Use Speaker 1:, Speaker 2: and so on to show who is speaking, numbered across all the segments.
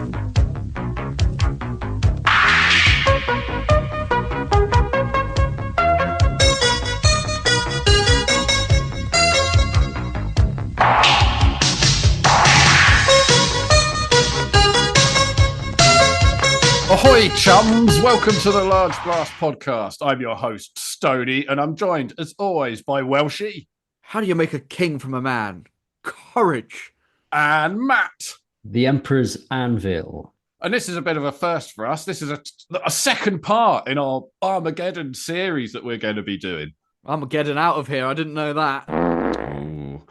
Speaker 1: Ahoy, chums! Welcome to the Large Blast Podcast. I'm your host, Stoney, and I'm joined, as always, by Welshie.
Speaker 2: How do you make a king from a man? Courage.
Speaker 1: And Matt.
Speaker 3: The Emperor's Anvil.
Speaker 1: And this is a bit of a first for us. This is a second part in our Armageddon series that we're going to be doing.
Speaker 2: I'm getting out of here. I didn't know that.
Speaker 1: Ooh.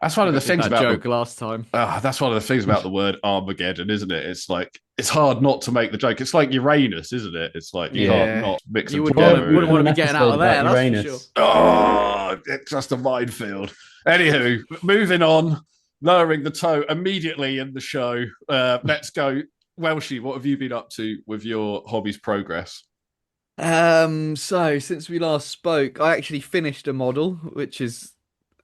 Speaker 1: That's one of the things about
Speaker 2: joke last time.
Speaker 1: That's one of the things about the word Armageddon, isn't it? It's like it's hard not to make the joke. It's like Uranus, isn't it? It's like you can't not mix them together.
Speaker 2: You wouldn't want to be getting out of there. That's for sure.
Speaker 1: Oh, it's just a minefield. Anywho, moving on, lowering the toe immediately in the show. Let's go, Welshie. What have you been up to with your hobbies progress?
Speaker 2: So since we last spoke, I actually finished a model, which is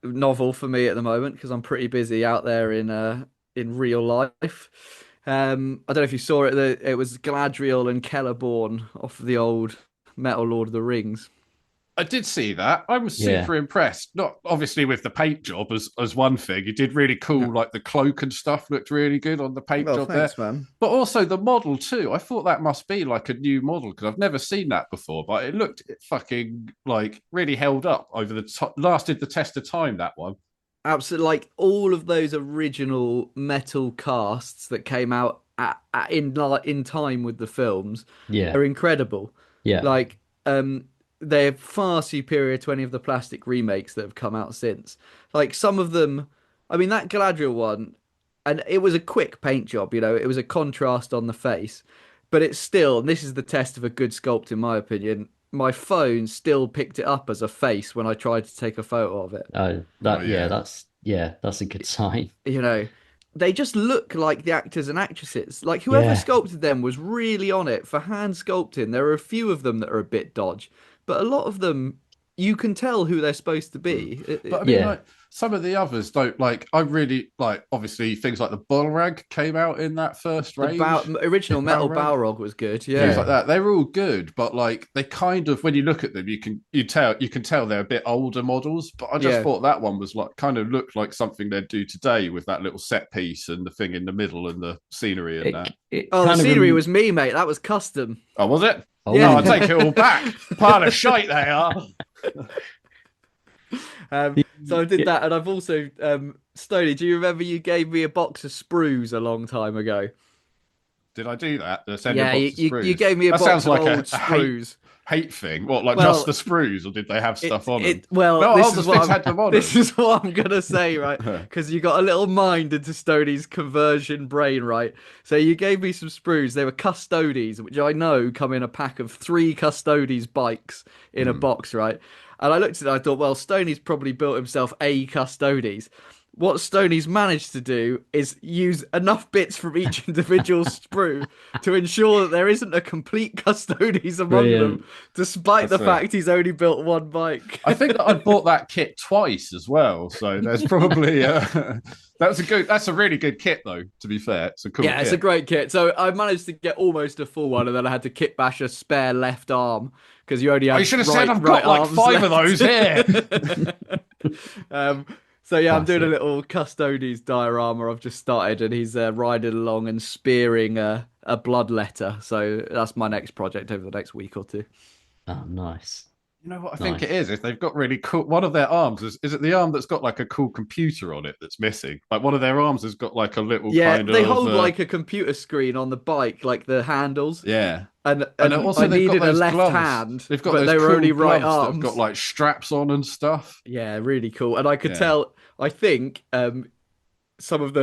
Speaker 2: novel for me at the moment because I'm pretty busy out there in real life. I don't know if you saw it. It was Galadriel and Celeborn off the old Metal Lord of the Rings.
Speaker 1: I did see that. I was super impressed. Not obviously with the paint job as one thing. You did really cool, like the cloak and stuff looked really good on the paint job
Speaker 2: thanks,
Speaker 1: there.
Speaker 2: Man.
Speaker 1: But also the model too. I thought that must be like a new model because I've never seen that before. But it looked fucking like really held up over lasted the test of time. That one.
Speaker 2: Absolutely, like all of those original metal casts that came out in time with the films. Are incredible. Like they're far superior to any of the plastic remakes that have come out since. Like some of them, I mean, that Galadriel one, and it was a quick paint job, it was a contrast on the face, but it's still, and this is the test of a good sculpt in my opinion, my phone still picked it up as a face when I tried to take a photo of it.
Speaker 3: That's a good sign.
Speaker 2: They just look like the actors and actresses. Like whoever sculpted them was really on it for hand sculpting. There are a few of them that are a bit dodge. But a lot of them, you can tell who they're supposed to be.
Speaker 1: But I mean, like some of the others don't like. I really like. Obviously, things like the Balrog came out in that first range.
Speaker 2: Original metal Balrog was good. Yeah,
Speaker 1: things like that. They were all good, but like they kind of, when you look at them, you can tell they're a bit older models. But I just thought that one was like kind of looked like something they'd do today with that little set piece and the thing in the middle and the scenery and that.
Speaker 2: The scenery was me, mate. That was custom.
Speaker 1: Oh, was it? Oh, no, I take it all back. Pile of shite they are.
Speaker 2: So I did that, and I've also, Stoney, do you remember you gave me a box of sprues a long time ago?
Speaker 1: Did I do that?
Speaker 2: You gave me a box of old sprues.
Speaker 1: Hate thing? What, like just the sprues, or did they have stuff on them?
Speaker 2: This is what I'm gonna say, right? Because you got a little mind into Stoney's conversion brain, right? So you gave me some sprues. They were Custodes, which I know come in a pack of 3 Custodes bikes in a box, right? And I looked at it, I thought, well, Stoney's probably built himself a Custodes. What Stoney's managed to do is use enough bits from each individual sprue to ensure that there isn't a complete Custodes among them, despite the fact he's only built one bike.
Speaker 1: I think that I bought that kit twice as well, so there's probably that's a really good kit though. To be fair, it's a cool.
Speaker 2: Yeah, it's a great kit. So I managed to get almost a full one, and then I had to kit bash a spare left arm because you only have.
Speaker 1: You should have said I've got like 5 of those here.
Speaker 2: So yeah, I'm doing a little Custodes diorama I've just started, and he's riding along and spearing a bloodletter. So that's my next project over the next week or 2.
Speaker 3: Oh, nice.
Speaker 1: You know what I think it is? If they've got really cool, one of their arms is it the arm that's got like a cool computer on it that's missing? Like one of their arms has got like a little kind of.
Speaker 2: They hold like a computer screen on the bike, like the handles.
Speaker 1: Yeah.
Speaker 2: And also I needed a left hand.
Speaker 1: They've got
Speaker 2: but
Speaker 1: those
Speaker 2: they were
Speaker 1: cool
Speaker 2: only right
Speaker 1: gloves
Speaker 2: arms.
Speaker 1: That have got like straps on and stuff.
Speaker 2: Yeah, really cool. And I could tell. I think some of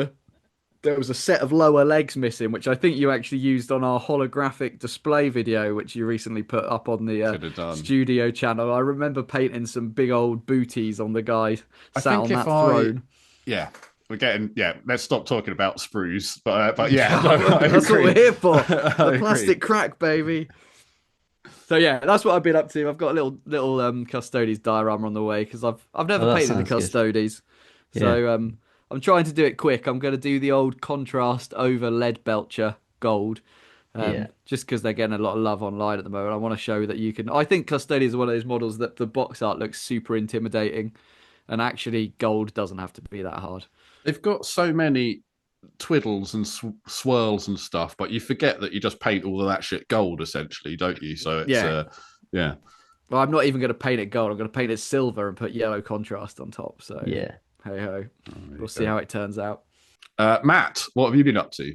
Speaker 2: there was a set of lower legs missing, which I think you actually used on our holographic display video, which you recently put up on the studio channel. I remember painting some big old booties on the guy sat on that throne.
Speaker 1: We're getting, let's stop talking about sprues. But yeah,
Speaker 2: that's what we're here for. The plastic crack, baby. So yeah, that's what I've been up to. I've got a little Custodes diorama on the way because I've never painted the Custodes. So I'm trying to do it quick. I'm going to do the old contrast over lead belcher gold. Just because they're getting a lot of love online at the moment. I want to show that you can. I think Custodian is one of those models that the box art looks super intimidating, and actually gold doesn't have to be that hard.
Speaker 1: They've got so many twiddles and swirls and stuff, but you forget that you just paint all of that shit gold, essentially, don't you? So it's yeah.
Speaker 2: Well, I'm not even going to paint it gold. I'm going to paint it silver and put yellow contrast on top. So
Speaker 3: yeah,
Speaker 2: hey ho, we'll see how it turns out.
Speaker 1: Matt, what have you been up to?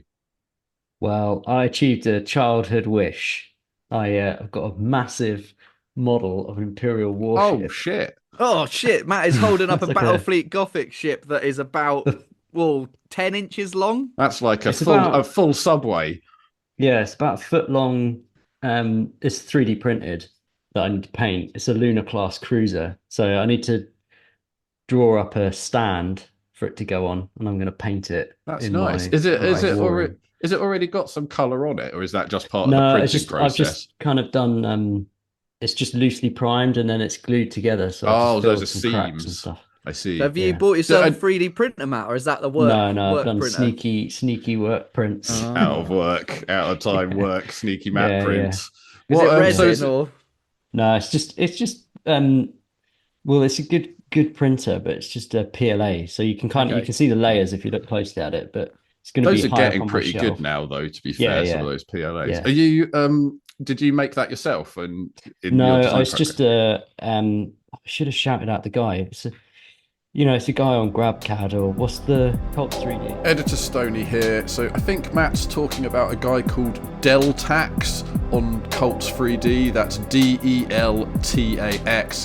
Speaker 3: Well, I achieved a childhood wish. I've got a massive model of an Imperial warship.
Speaker 1: Oh
Speaker 2: shit! Matt is holding up a Battlefleet Gothic ship that is about 10 inches long.
Speaker 1: That's like a full subway.
Speaker 3: Yeah, it's about a foot long. It's 3D printed that I need to paint. It's a Lunar class cruiser, so I need to draw up a stand for it to go on, and I'm going to paint it.
Speaker 1: That's nice. Is it already got some color on it, or is that just part of the printing process?
Speaker 3: I've just kind of done. It's just loosely primed, and then it's glued together. So
Speaker 1: those are seams and stuff. I see.
Speaker 2: So have you bought yourself a 3D printer, Matt, or is that the work?
Speaker 3: No,
Speaker 2: I've
Speaker 3: done sneaky work prints.
Speaker 1: Out of work, out of time work, sneaky Matt prints.
Speaker 2: Yeah. Is it resin or?
Speaker 3: No, it's just. Well, it's a good printer, but it's just a PLA, so you can you can see the layers if you look closely at it. But it's going to be.
Speaker 1: Those are getting pretty good now, though. To be fair, some of those PLAs.
Speaker 3: Yeah.
Speaker 1: Are you? Did you make that yourself?
Speaker 3: No, I was just I should have shouted out the guy. It's a guy on GrabCAD, or what's the Cult 3D?
Speaker 1: Editor Stoney here. So I think Matt's talking about a guy called Deltax on Cults 3D. That's DELTAX.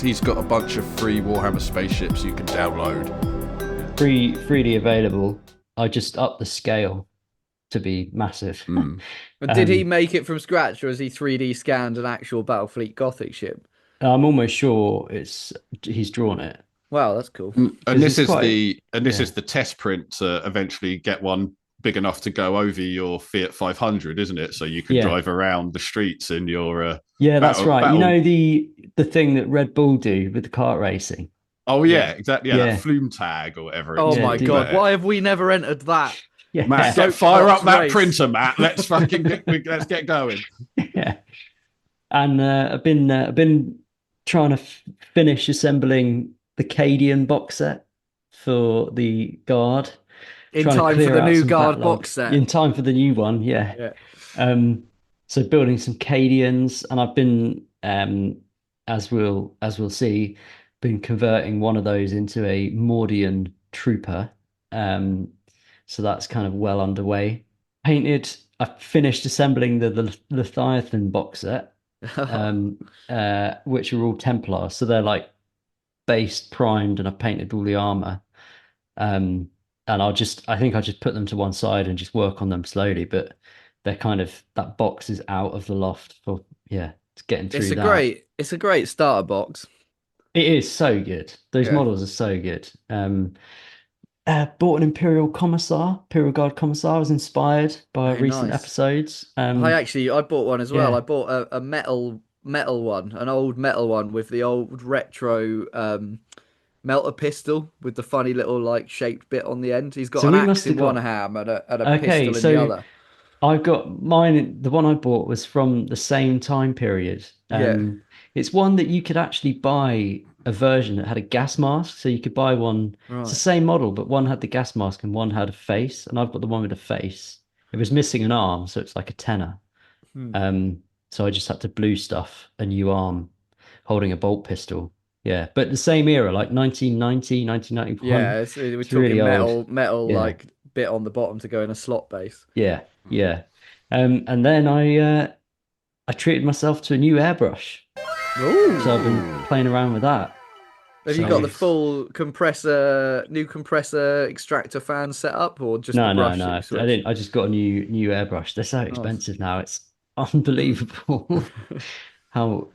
Speaker 1: He's got a bunch of free Warhammer spaceships you can download.
Speaker 3: Free 3D available. I just upped the scale to be massive.
Speaker 2: But did he make it from scratch, or has he 3D scanned an actual Battlefleet Gothic ship?
Speaker 3: I'm almost sure he's drawn it.
Speaker 2: Wow, that's cool.
Speaker 1: And this is the test print to eventually get one big enough to go over your Fiat 500, isn't it? So you can drive around the streets in your
Speaker 3: that's right. You know the thing that Red Bull do with the kart racing.
Speaker 1: Oh yeah, exactly. Yeah, that flume tag or whatever.
Speaker 2: Oh my god, why have we never entered that?
Speaker 1: Yeah. Matt, fire up that printer, Matt. Let's let's get going.
Speaker 3: Yeah, and I've been trying to finish assembling the Cadian box set for the Guard.
Speaker 2: In time for the new Guard box set.
Speaker 3: In time for the new one, yeah. So building some Cadians, and I've been, as we'll see, been converting one of those into a Mordian trooper. So that's kind of well underway. I finished assembling the Leviathan box set, which are all Templars. So they're like based, primed, and I've painted all the armor. And I think I'll just put them to one side and just work on them slowly. But they're that box is out of the loft for it's getting through.
Speaker 2: It's a great starter box.
Speaker 3: It is so good. Those models are so good. Bought an Imperial Guard Commissar. I was inspired by recent episodes.
Speaker 2: I bought one as well. I bought a metal one, an old metal one with the old retro melter pistol with the funny little shaped bit on the end. He's got an axe in one hand and a pistol in the other.
Speaker 3: I've got mine. The one I bought was from the same time period. It's one that you could actually buy a version that had a gas mask, so you could buy one. Right. It's the same model, but one had the gas mask and one had a face. And I've got the one with a face. It was missing an arm, so it's like a tenner. So I just had to blue stuff a new arm, holding a bolt pistol. Yeah, but the same era, like 1990, 1991.
Speaker 2: Yeah, we're talking really metal bit on the bottom to go in a slot base.
Speaker 3: Yeah. And then I treated myself to a new airbrush.
Speaker 2: Ooh.
Speaker 3: So I've been playing around with that.
Speaker 2: Have you got the full new compressor extractor fan set up, or just
Speaker 3: no? I didn't. I just got a new airbrush. They're so expensive now. It's unbelievable. How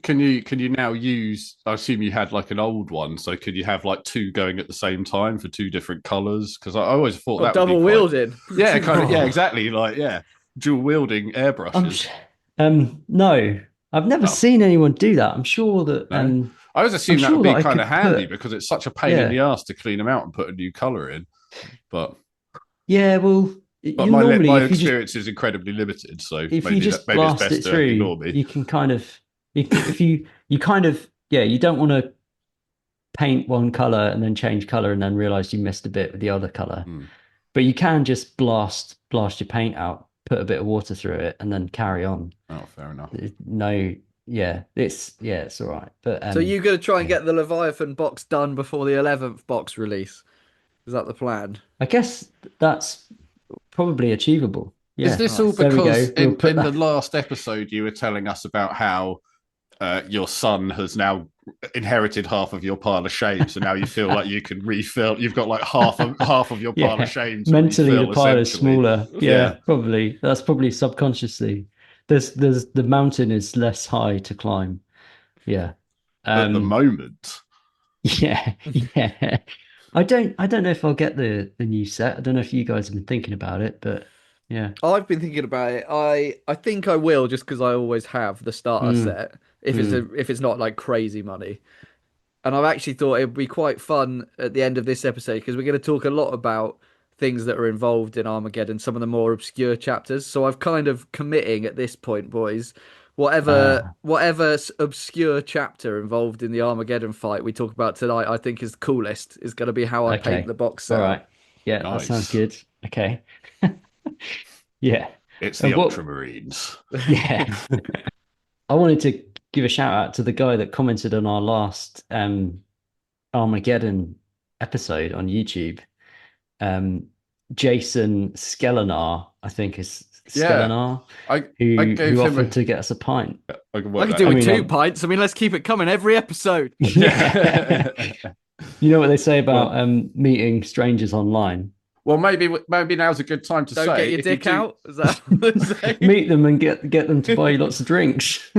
Speaker 1: Can you now use? I assume you had an old one, so could you have two going at the same time for two different colors? Because I always thought that
Speaker 2: double wielded.
Speaker 1: Yeah, exactly. Dual wielding airbrushes.
Speaker 3: No, I've never seen anyone do that. I'm sure that.
Speaker 1: No. I was assuming that would be kind of handy because it's such a pain in the ass to clean them out and put a new color in. But
Speaker 3: yeah, well,
Speaker 1: my experience is incredibly limited. So
Speaker 3: if you just blast it through, you can kind of, if you you don't want to paint one color and then change color and then realize you missed a bit with the other color. But you can just blast your paint out, put a bit of water through it, and then carry on.
Speaker 1: Oh, fair enough.
Speaker 3: It's all right. But
Speaker 2: so you're going to try and get the Leviathan box done before the 11th box release? Is that the plan?
Speaker 3: I guess that's probably achievable. Yeah.
Speaker 1: Is this all because in the last episode you were telling us about how your son has now inherited half of your pile of shame, so now you feel like you can refill? You've got like half of your pile of shame.
Speaker 3: Mentally, the pile is smaller. Yeah, probably. That's probably subconsciously. There's the mountain is less high to climb. Yeah.
Speaker 1: At the moment.
Speaker 3: Yeah. I don't know if I'll get the new set. I don't know if you guys have been thinking about it, but yeah.
Speaker 2: I've been thinking about it. I think I will, just because I always have the starter set. If it's not like crazy money. And I've actually thought it would be quite fun at the end of this episode, because we're going to talk a lot about things that are involved in Armageddon, some of the more obscure chapters. So I've kind of committing at this point, boys, whatever obscure chapter involved in the Armageddon fight we talk about tonight, I think is the coolest, is going to be how I paint the box set.
Speaker 3: All right. Yeah, nice. That sounds good. Okay. Yeah.
Speaker 1: It's the Ultramarines.
Speaker 3: Yeah. I wanted to give a shout out to the guy that commented on our last Armageddon episode on YouTube. Jason Skelenar, I think is Skelenar, who offered to get us a pint.
Speaker 2: I could do with 2 pints. I mean, let's keep it coming every episode.
Speaker 3: Yeah. You know what they say about meeting strangers online?
Speaker 1: Well, maybe now's a good time to
Speaker 2: Don't get your dick out. Is that what they say?
Speaker 3: Meet them and get them to buy you lots of drinks.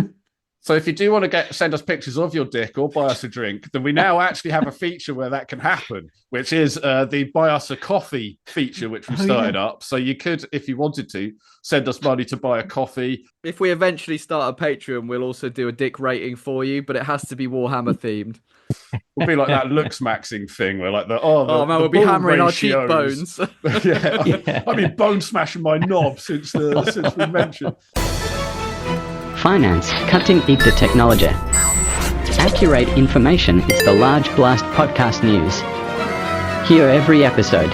Speaker 1: So if you do want to send us pictures of your dick or buy us a drink, then we now actually have a feature where that can happen, which is the buy us a coffee feature, which we've started up. So you could, if you wanted to, send us money to buy a coffee.
Speaker 2: If we eventually start a Patreon, we'll also do a dick rating for you, but it has to be Warhammer themed.
Speaker 1: We'll be like that looks maxing thing where like
Speaker 2: we'll be hammering ratios. Our cheekbones.
Speaker 1: I've been bone smashing my knob since we mentioned.
Speaker 4: Finance, cutting edge technology. Accurate information is the Large Blast podcast news. Hear every episode.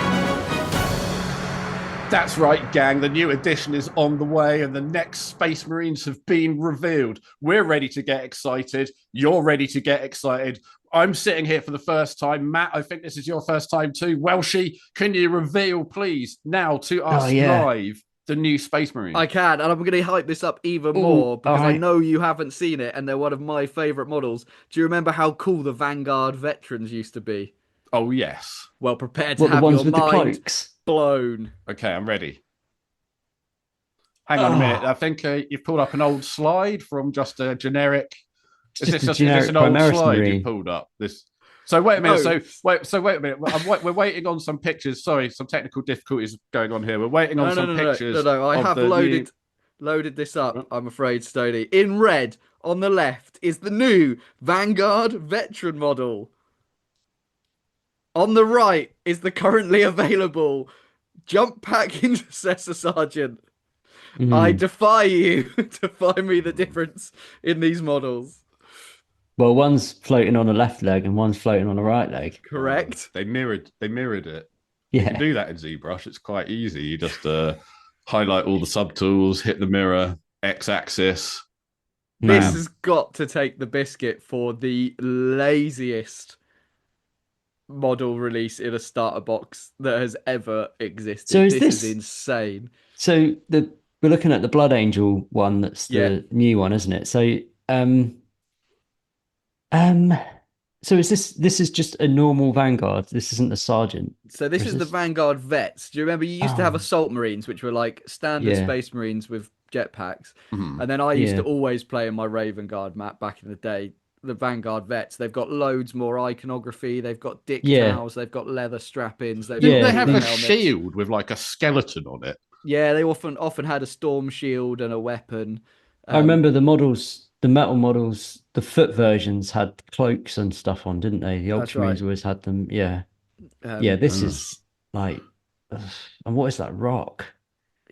Speaker 1: That's right, gang. The new edition is on the way and the next Space Marines have been revealed. We're ready to get excited. You're ready to get excited. I'm sitting here for the first time. Matt, I think this is your first time too. Welshie, can you reveal, please, now to us live the new Space Marine?
Speaker 2: I can, and I'm going to hype this up even more because I know you haven't seen it and they're one of my favourite models. Do you remember how cool the Vanguard veterans used to be?
Speaker 1: Oh, yes.
Speaker 2: Well, prepare to have your mind blown.
Speaker 1: Okay, I'm ready. Hang on a minute. I think you've pulled up an old slide from just a generic... Is this an old slide Marine you pulled up? So wait a minute. No. So wait a minute. We're waiting on some pictures. Sorry, some technical difficulties going on here. We're waiting on some pictures.
Speaker 2: No. I have loaded this up. I'm afraid, Stoney. In red on the left is the new Vanguard veteran model. On the right is the currently available Jump Pack Intercessor Sergeant. I defy you to find me the difference in these models.
Speaker 3: Well, one's floating on the left leg and one's floating on the right leg.
Speaker 2: Correct.
Speaker 1: They mirrored it.
Speaker 3: Yeah.
Speaker 1: You can do that in ZBrush. It's quite easy. You just highlight all the subtools, hit the mirror, X-axis.
Speaker 2: This has got to take the biscuit for the laziest model release in a starter box that has ever existed. So this is insane.
Speaker 3: So we're looking at the Blood Angel one. That's the new one, isn't it? So so is this is just a normal Vanguard? This isn't the Sergeant.
Speaker 2: So this is the Vanguard Vets. Do you remember you used to have Assault Marines, which were like standard Space Marines with jetpacks? And then I used to always play in my Raven Guard map back in the day. The Vanguard Vets, they've got loads more iconography. They've got dick towels. They've got leather strap-ins.
Speaker 1: Didn't they have a shield with like a skeleton on it?
Speaker 2: Yeah, they often had a storm shield and a weapon.
Speaker 3: I remember the models the metal models, the foot versions had cloaks and stuff on, didn't they? The Ultramarines always had them. Yeah. This is like, and what is that rock?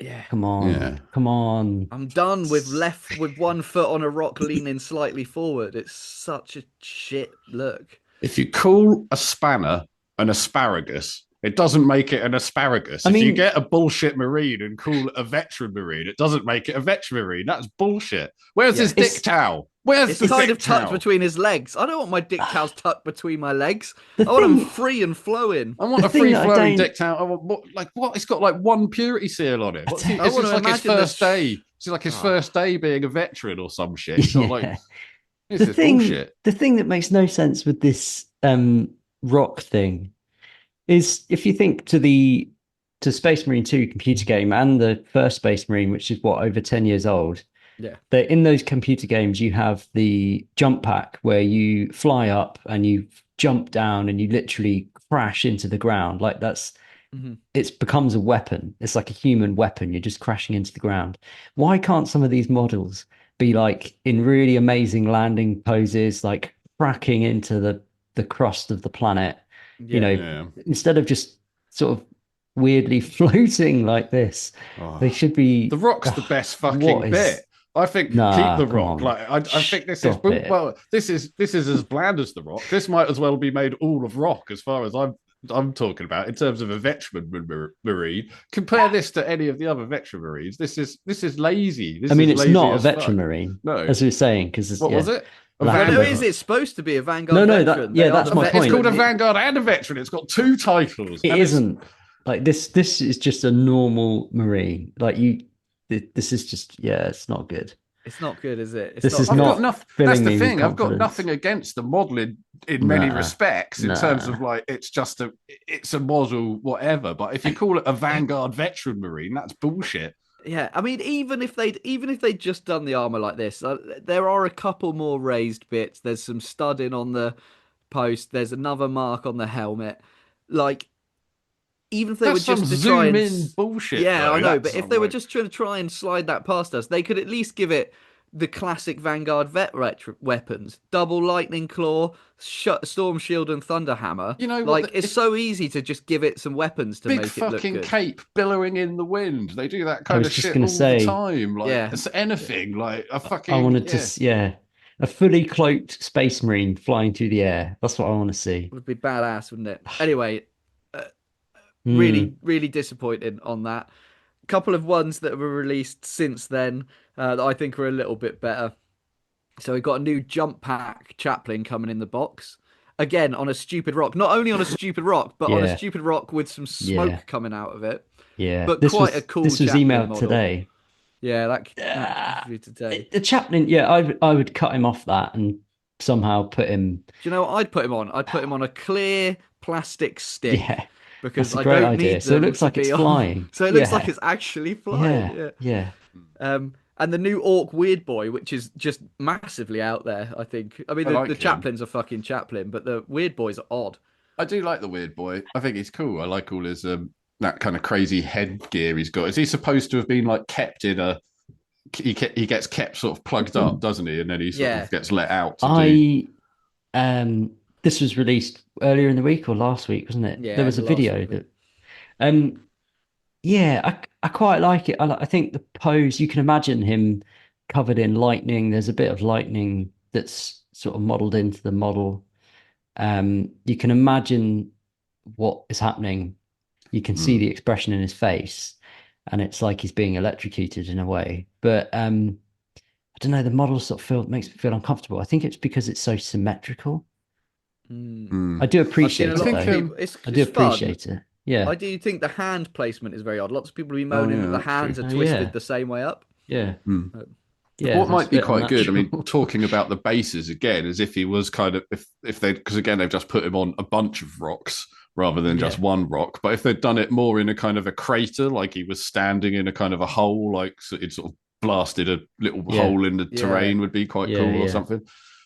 Speaker 2: Yeah.
Speaker 3: Come on.
Speaker 2: I'm done with one foot on a rock leaning slightly forward. It's such a shit look.
Speaker 1: If you call a spanner an asparagus, it doesn't make it an asparagus. If you get a bullshit Marine and call it a veteran Marine, it doesn't make it a veteran Marine. That's bullshit. Where's his dick towel? Where's the
Speaker 2: kind
Speaker 1: dick
Speaker 2: of tucked
Speaker 1: towel?
Speaker 2: between his legs. I don't want my dick towels tucked between my legs. I want them free and flowing.
Speaker 1: I want a free flowing dick towel. I want, what? It's got like one purity seal on it. It's like his first day. It's like his first day being a veteran or some shit. It's not like this is bullshit.
Speaker 3: The thing that makes no sense with this rock thing is if you think to Space Marine 2 computer game and the first Space Marine, which is over 10 years old.
Speaker 2: Yeah.
Speaker 3: That in those computer games you have the jump pack where you fly up and you jump down and you literally crash into the ground. Like it becomes a weapon. It's like a human weapon. You're just crashing into the ground. Why can't some of these models be like in really amazing landing poses, like cracking into the crust of the planet? Instead of just sort of weirdly floating like this, they should be.
Speaker 1: The rock's the best fucking bit. I think keep the rock. Like I think this is this is as bland as the rock. This might as well be made all of rock, as far as I'm talking about in terms of a veteran Marine. Compare this to any of the other veteran Marines. This is lazy.
Speaker 3: It's not a veteran Marine.
Speaker 1: No,
Speaker 3: as we were saying, because
Speaker 1: what was it?
Speaker 2: Is it supposed to be a Vanguard? Veteran?
Speaker 3: That's my point.
Speaker 1: It's called a Vanguard and a veteran. It's got two titles.
Speaker 3: It isn't like this. This is just a normal Marine. Like this is just it's not good.
Speaker 2: It's not good, is it?
Speaker 1: That's the thing. I've got nothing against the modelling in many respects in terms of like it's a model, whatever. But if you call it a Vanguard veteran Marine, that's bullshit.
Speaker 2: Yeah, I mean, even if they'd just done the armor like this, there are a couple more raised bits. There's some studding on the post. There's another mark on the helmet. Like, even if they were just to try and
Speaker 1: bullshit.
Speaker 2: Yeah, I know, but if they were just trying to try and slide that past us, they could at least give it the classic Vanguard weapons: double lightning claw, storm shield, and thunder hammer. It's so easy to just give it some weapons to make it look good.
Speaker 1: Big fucking cape billowing in the wind. They do that kind of shit all the time. Like it's anything like a fucking.
Speaker 3: I wanted to, a fully cloaked Space Marine flying through the air. That's what I want to see.
Speaker 2: It would be badass, wouldn't it? Anyway. Really, really disappointed on that. A couple of ones that were released since then that I think are a little bit better. So we got a new jump pack chaplain coming in the box. Again, on a stupid rock. Not only on a stupid rock, but on a stupid rock with some smoke coming out of it.
Speaker 3: Yeah.
Speaker 2: But
Speaker 3: this was emailed
Speaker 2: model.
Speaker 3: Today.
Speaker 2: Yeah, that today.
Speaker 3: The chaplain, I would cut him off that and somehow put him...
Speaker 2: Do you know what I'd put him on? I'd put him on a clear plastic stick.
Speaker 3: Yeah.
Speaker 2: Because
Speaker 3: I don't need them so it looks like it's flying.
Speaker 2: So it looks like it's actually flying.
Speaker 3: Yeah.
Speaker 2: And the new Orc Weird Boy, which is just massively out there, I think. I mean, the Chaplin's a fucking Chaplin, but the Weird Boys are odd.
Speaker 1: I do like the Weird Boy. I think he's cool. I like all his that kind of crazy headgear he's got. Is he supposed to have been like kept in a? He gets kept sort of plugged up, doesn't he? And then he sort of gets let out.
Speaker 3: This was released earlier in the week or last week, wasn't it?
Speaker 2: Yeah,
Speaker 3: there was a video that. I quite like it. I think the pose. You can imagine him covered in lightning. There's a bit of lightning that's sort of modelled into the model. You can imagine what is happening. You can see the expression in his face, and it's like he's being electrocuted in a way. But I don't know. The model sort of makes me feel uncomfortable. I think it's because it's so symmetrical. I do appreciate it. I do appreciate it. Yeah.
Speaker 2: I do think the hand placement is very odd. Lots of people be moaning that the hands are twisted the same way up.
Speaker 3: Yeah.
Speaker 1: What might be quite good, I mean, talking about the bases again, as if he was kind of, if they, because again, they've just put him on a bunch of rocks rather than just one rock. But if they'd done it more in a kind of a crater, like he was standing in a kind of a hole, like so it sort of blasted a little hole in the terrain would be quite cool or something.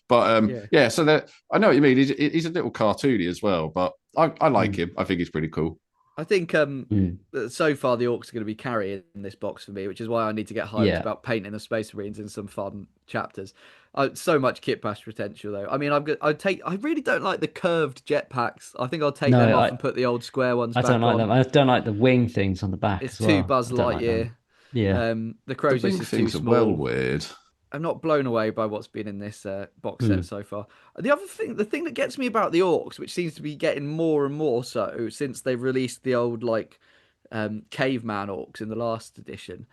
Speaker 1: But so that I know what you mean. He's a little cartoony as well, but I like him. I think he's pretty cool.
Speaker 2: I think so far the orcs are going to be carrying this box for me, which is why I need to get hyped about painting the Space Marines in some fun chapters. So much kit bash potential though. I mean, I really don't like the curved jetpacks. I think I'll take them off and put the old square ones back on.
Speaker 3: I don't like them. I don't like the wing things on the back
Speaker 2: it's
Speaker 3: as well.
Speaker 2: Too Buzz Lightyear.
Speaker 3: Like yeah.
Speaker 2: The Crozius is too small.
Speaker 1: Well weird.
Speaker 2: I'm not blown away by what's been in this box set so far. The thing that gets me about the orcs, which seems to be getting more and more so since they've released the old caveman orcs in the last edition,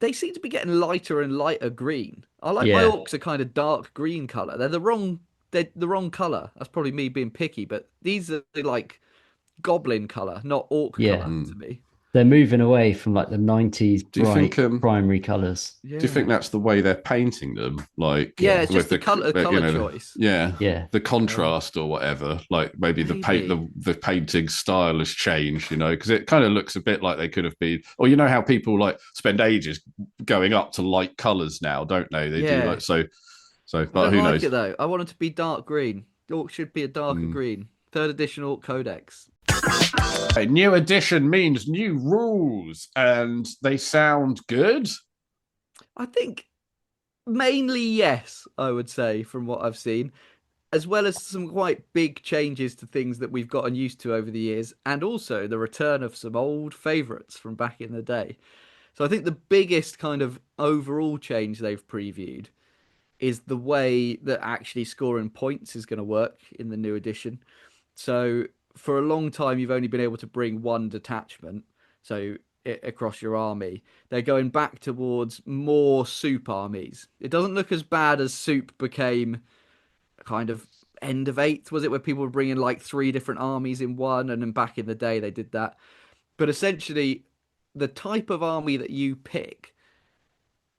Speaker 2: they seem to be getting lighter and lighter green. I like my orcs are kind of dark green color. They're the wrong color. That's probably me being picky, but these are like goblin color, not orc color to me.
Speaker 3: They're moving away from like the 90s bright primary colours.
Speaker 1: Yeah. Do you think that's the way they're painting them? Like,
Speaker 2: it's just the colour choice.
Speaker 1: The contrast or whatever. Like maybe the painting style has changed, because it kind of looks a bit like they could have been. Or you know how people like spend ages going up to light colours now, don't they? They do like so. But who knows?
Speaker 2: It though. I want it to be dark green. Orc should be a darker green. 3rd edition Orc Codex.
Speaker 1: A new edition means new rules, and they sound good.
Speaker 2: I think mainly yes, I would say, from what I've seen, as well as some quite big changes to things that we've gotten used to over the years, and also the return of some old favourites from back in the day. So I think the biggest kind of overall change they've previewed is the way that actually scoring points is going to work in the new edition. So for a long time, you've only been able to bring one detachment, across your army. They're going back towards more soup armies. It doesn't look as bad as soup became kind of end of 8th, was it, where people were bringing like 3 different armies in one, and then back in the day they did that. But essentially, the type of army that you pick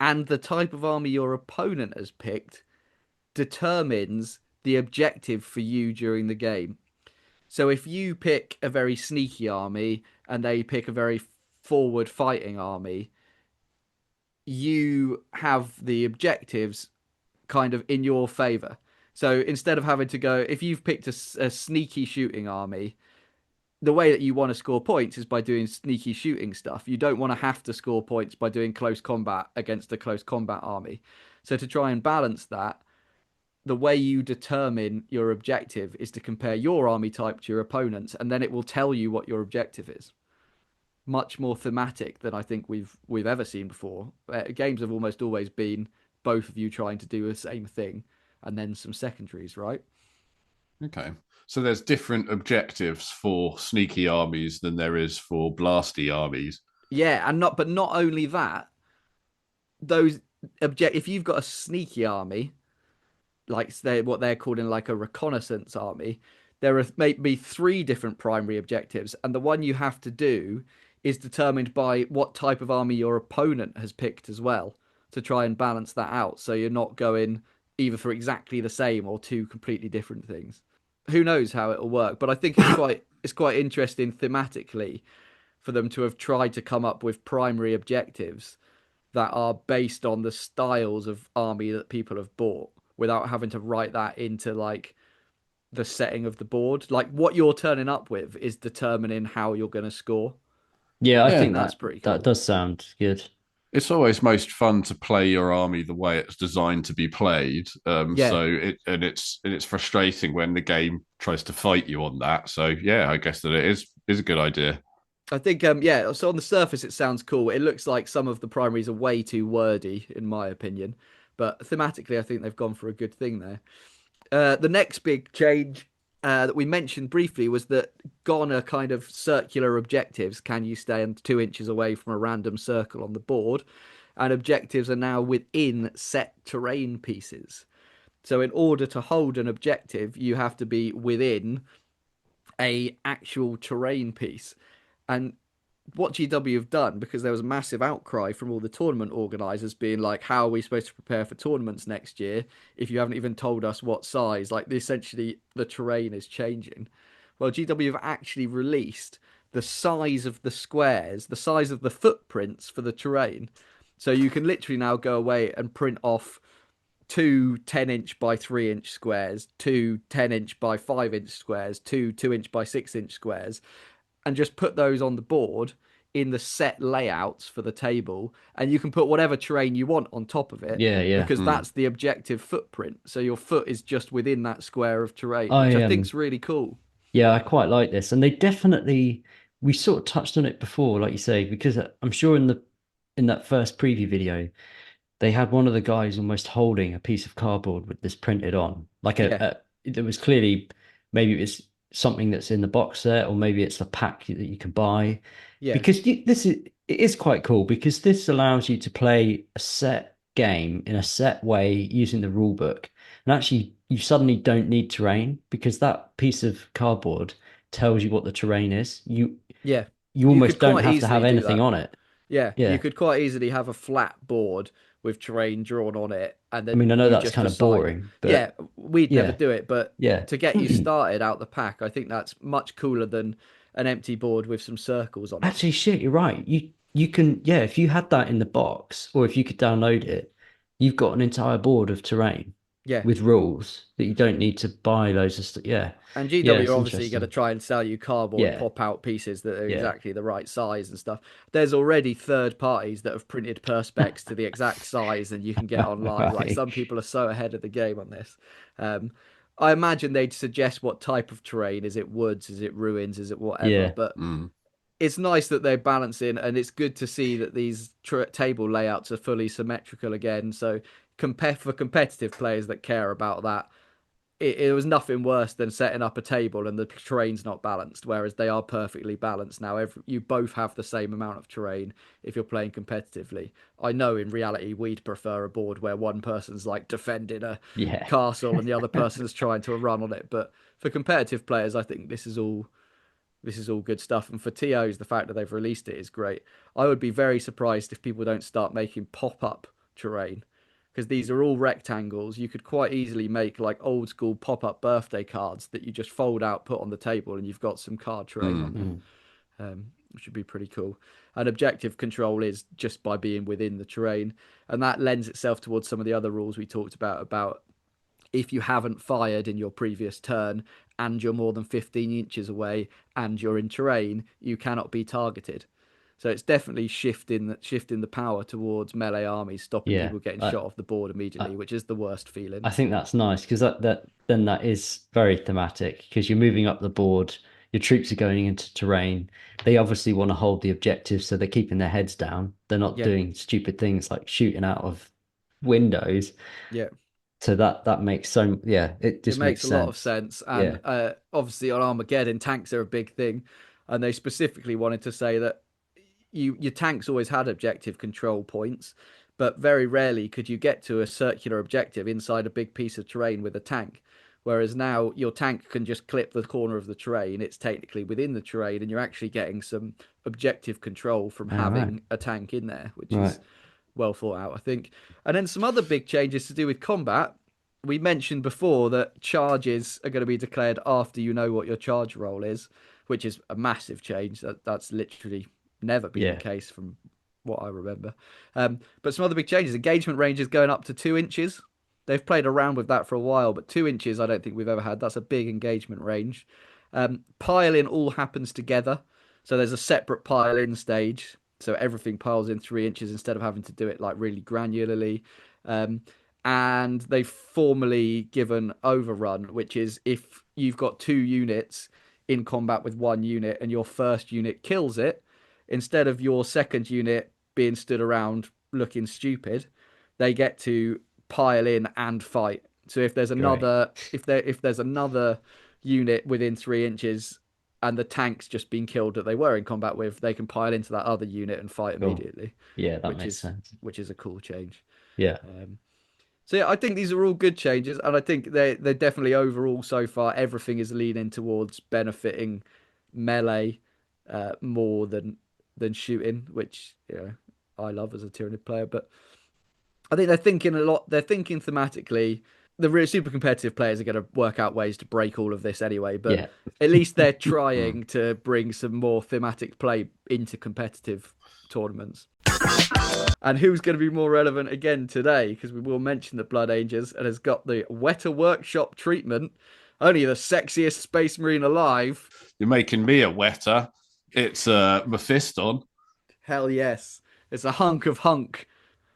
Speaker 2: and the type of army your opponent has picked determines the objective for you during the game. So if you pick a very sneaky army and they pick a very forward fighting army, you have the objectives kind of in your favor. So instead of having to go, if you've picked a sneaky shooting army, the way that you want to score points is by doing sneaky shooting stuff. You don't want to have to score points by doing close combat against a close combat army. So to try and balance that, the way you determine your objective is to compare your army type to your opponent's, and then it will tell you what your objective is. Much more thematic than I think we've ever seen before. Games have almost always been both of you trying to do the same thing, and then some secondaries, right?
Speaker 1: Okay. So there's different objectives for sneaky armies than there is for blasty armies.
Speaker 2: Yeah, but not only that, if you've got a sneaky army, like what they're calling like a reconnaissance army, there are maybe 3 different primary objectives, and the one you have to do is determined by what type of army your opponent has picked as well, to try and balance that out, so you're not going either for exactly the same or 2 completely different things. Who knows how it'll work, but I think it's quite interesting thematically for them to have tried to come up with primary objectives that are based on the styles of army that people have bought, without having to write that into like the setting of the board. Like what you're turning up with is determining how you're going to score.
Speaker 3: Yeah, I think
Speaker 2: that's pretty cool.
Speaker 3: That does sound good.
Speaker 1: It's always most fun to play your army the way it's designed to be played. So it's frustrating when the game tries to fight you on that. So yeah, I guess that it is a good idea.
Speaker 2: I think so on the surface it sounds cool. It looks like some of the primaries are way too wordy in my opinion, but thematically I think they've gone for a good thing there. The next big change that we mentioned briefly was that gone are kind of circular objectives. Can you stand 2 inches away from a random circle on the board? And objectives are now within set terrain pieces. So in order to hold an objective, you have to be within a actual terrain piece. And what GW have done, because there was a massive outcry from all the tournament organisers being like, how are we supposed to prepare for tournaments next year if you haven't even told us what size? Like, essentially, the terrain is changing. Well, GW have actually released the size of the squares, the size of the footprints for the terrain. So you can literally now go away and print off 2 10-inch by 3-inch squares, 2 10-inch by 5-inch squares, 2 2-inch by 6-inch squares, and just put those on the board in the set layouts for the table, and you can put whatever terrain you want on top of it. Because that's the objective footprint. So your foot is just within that square of terrain, which I think is really cool.
Speaker 3: Yeah, I quite like this. And we sort of touched on it before, like you say, because I'm sure in that first preview video, they had one of the guys almost holding a piece of cardboard with this printed on. Like it was clearly, maybe it was something that's in the box set, or maybe it's a pack that you can buy. Yeah. Because it is quite cool, because this allows you to play a set game in a set way using the rule book. And actually, you suddenly don't need terrain, because that piece of cardboard tells you what the terrain is. You almost don't have to have anything on it.
Speaker 2: Yeah, you could quite easily have a flat board with terrain drawn on it, and then
Speaker 3: I know that's kind of boring, but
Speaker 2: we'd never do it. But to get you started out the pack, I think that's much cooler than an empty board with some circles on it.
Speaker 3: Actually, shit, you're right. You can, if you had that in the box, or if you could download it, you've got an entire board of terrain. With rules that you don't need to buy loads of stuff. Yeah.
Speaker 2: And GW are obviously going to try and sell you cardboard pop out pieces that are exactly the right size and stuff. There's already third parties that have printed perspex to the exact size, and you can get online. Right. Like, some people are so ahead of the game on this. I imagine they'd suggest what type of terrain. Is it woods? Is it ruins? Is it whatever? Yeah. But it's nice that they're balancing, and it's good to see that these table layouts are fully symmetrical again. So for competitive players that care about that, it was nothing worse than setting up a table and the terrain's not balanced, whereas they are perfectly balanced now. You both have the same amount of terrain if you're playing competitively. I know in reality we'd prefer a board where one person's like defending a castle and the other person's trying to run on it, but for competitive players I think this is all good stuff. And for TOs, the fact that they've released it is great. I would be very surprised if people don't start making pop-up terrain, because these are all rectangles. You could quite easily make like old school pop-up birthday cards that you just fold out, put on the table, and you've got some card terrain on them, which would be pretty cool. And objective control is just by being within the terrain, and that lends itself towards some of the other rules we talked about if you haven't fired in your previous turn and you're more than 15 inches away and you're in terrain, you cannot be targeted. So it's definitely shifting the power towards melee armies, stopping people getting shot off the board immediately, which is the worst feeling.
Speaker 3: I think that's nice, because that is very thematic, because you're moving up the board, your troops are going into terrain. They obviously want to hold the objective, so they're keeping their heads down. They're not doing stupid things like shooting out of windows. Yeah. So that makes it makes a lot
Speaker 2: of sense. And obviously on Armageddon, tanks are a big thing, and they specifically wanted to say that your tanks always had objective control points, but very rarely could you get to a circular objective inside a big piece of terrain with a tank. Whereas now your tank can just clip the corner of the terrain. It's technically within the terrain, and you're actually getting some objective control from having a tank in there, which is well thought out, I think. And then some other big changes to do with combat. We mentioned before that charges are going to be declared after you know what your charge roll is, which is a massive change. That's literally never been the case from what I remember. But some other big changes. Engagement range is going up to 2 inches. They've played around with that for a while, but 2 inches I don't think we've ever had. That's a big engagement range. Pile-in all happens together. So there's a separate pile-in stage. So everything piles in 3 inches instead of having to do it like really granularly. And they've formally given overrun, which is if you've got 2 units in combat with 1 unit and your first unit kills it, instead of your second unit being stood around looking stupid, they get to pile in and fight. So if there's another if there's another unit within 3 inches and the tank's just been killed that they were in combat with, they can pile into that other unit and fight immediately.
Speaker 3: Yeah, that makes sense.
Speaker 2: Which is a cool change.
Speaker 3: Yeah.
Speaker 2: So yeah, I think these are all good changes, and I think they're definitely overall so far everything is leaning towards benefiting melee more than shooting, which I love as a Tyranid player. But I think they're thinking a lot. They're thinking thematically. The really super competitive players are going to work out ways to break all of this anyway. But at least they're trying to bring some more thematic play into competitive tournaments. And who's going to be more relevant again today? Because we will mention the Blood Angels, and has got the Weta Workshop treatment. Only the sexiest Space Marine alive.
Speaker 1: You're making me a Weta. It's Mephiston.
Speaker 2: Hell yes. It's a hunk of hunk,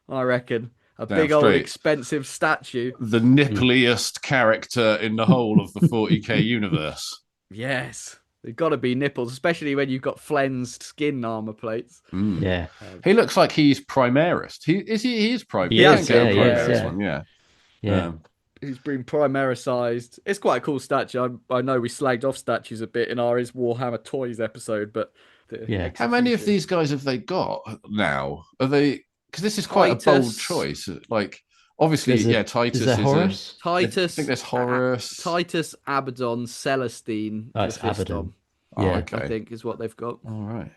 Speaker 2: I reckon. A
Speaker 1: Damn
Speaker 2: big old
Speaker 1: straight.
Speaker 2: expensive statue.
Speaker 1: The nippliest character in the whole of the 40k universe.
Speaker 2: Yes. They've got to be nipples, especially when you've got flensed skin armor plates.
Speaker 3: Yeah.
Speaker 1: He looks like he's Primaris. He is Primaris.
Speaker 3: He is,
Speaker 1: Yeah.
Speaker 3: Yeah.
Speaker 2: He's been Primarisized. It's quite a cool statue. I know we slagged off statues a bit in our Is Warhammer Toys episode, but
Speaker 1: how many of these guys have they got now? Are they? Because this is quite a bold choice. Like, obviously, Titus is
Speaker 3: Horus.
Speaker 2: Titus.
Speaker 1: I think there's Horus.
Speaker 2: Titus, Abaddon, Celestine.
Speaker 3: Oh, it's Abaddon.
Speaker 1: Yeah, okay.
Speaker 2: I think is what they've got.
Speaker 1: All right.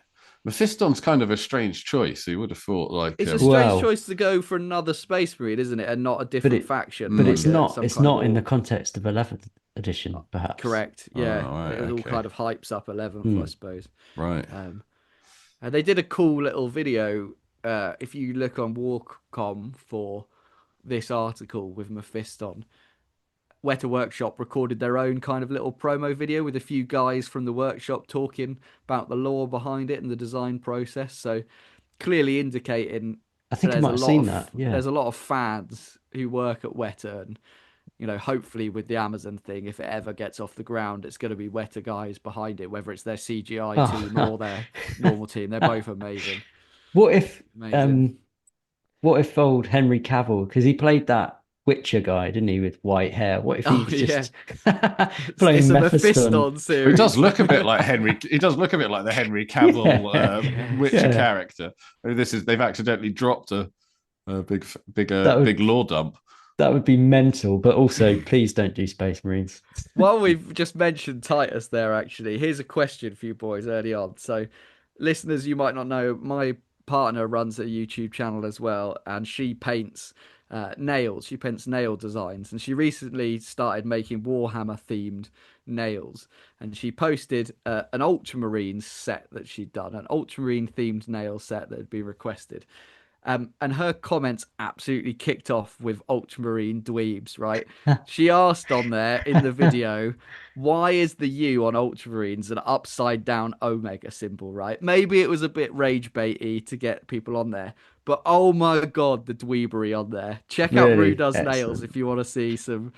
Speaker 1: Mephiston's kind of a strange choice. You would have thought, like,
Speaker 2: it's a strange choice to go for another Space Marine, isn't it, and not a different faction.
Speaker 3: But it's not. It's not in the context of 11th edition, perhaps.
Speaker 2: Correct. Yeah, it all kind of hypes up 11th, I suppose.
Speaker 1: Right.
Speaker 2: They did a cool little video. If you look on Warcom for this article with Mephiston, Weta Workshop recorded their own kind of little promo video with a few guys from the workshop talking about the lore behind it and the design process. So clearly indicating
Speaker 3: I think I might have seen that. Yeah.
Speaker 2: There's a lot of fans who work at Weta, and hopefully with the Amazon thing, if it ever gets off the ground, it's going to be Weta guys behind it, whether it's their CGI team or their normal team. They're both amazing.
Speaker 3: What if old Henry Cavill, because he played that Witcher guy, didn't he, with white hair? What if he was just playing Mephiston?
Speaker 2: Series.
Speaker 1: He does look a bit like Henry. He does look a bit like the Henry Cavill Witcher character. I mean, they've accidentally dropped a big lore dump.
Speaker 3: That would be mental, but also please don't do Space Marines.
Speaker 2: Well, we've just mentioned Titus there, actually. Here's a question for you boys early on. So, listeners, you might not know, my partner runs a YouTube channel as well, and she paints nails. She paints nail designs, and she recently started making Warhammer themed nails, and she posted an Ultramarine set that she'd done, an Ultramarine themed nail set that had been requested. And her comments absolutely kicked off with Ultramarine dweebs, right? She asked on there in the video, why is the U on Ultramarines an upside down Omega symbol, right? Maybe it was a bit rage baity to get people on there, but oh my God, the dweebery on there. Check out Rue Does Nails if you want to see some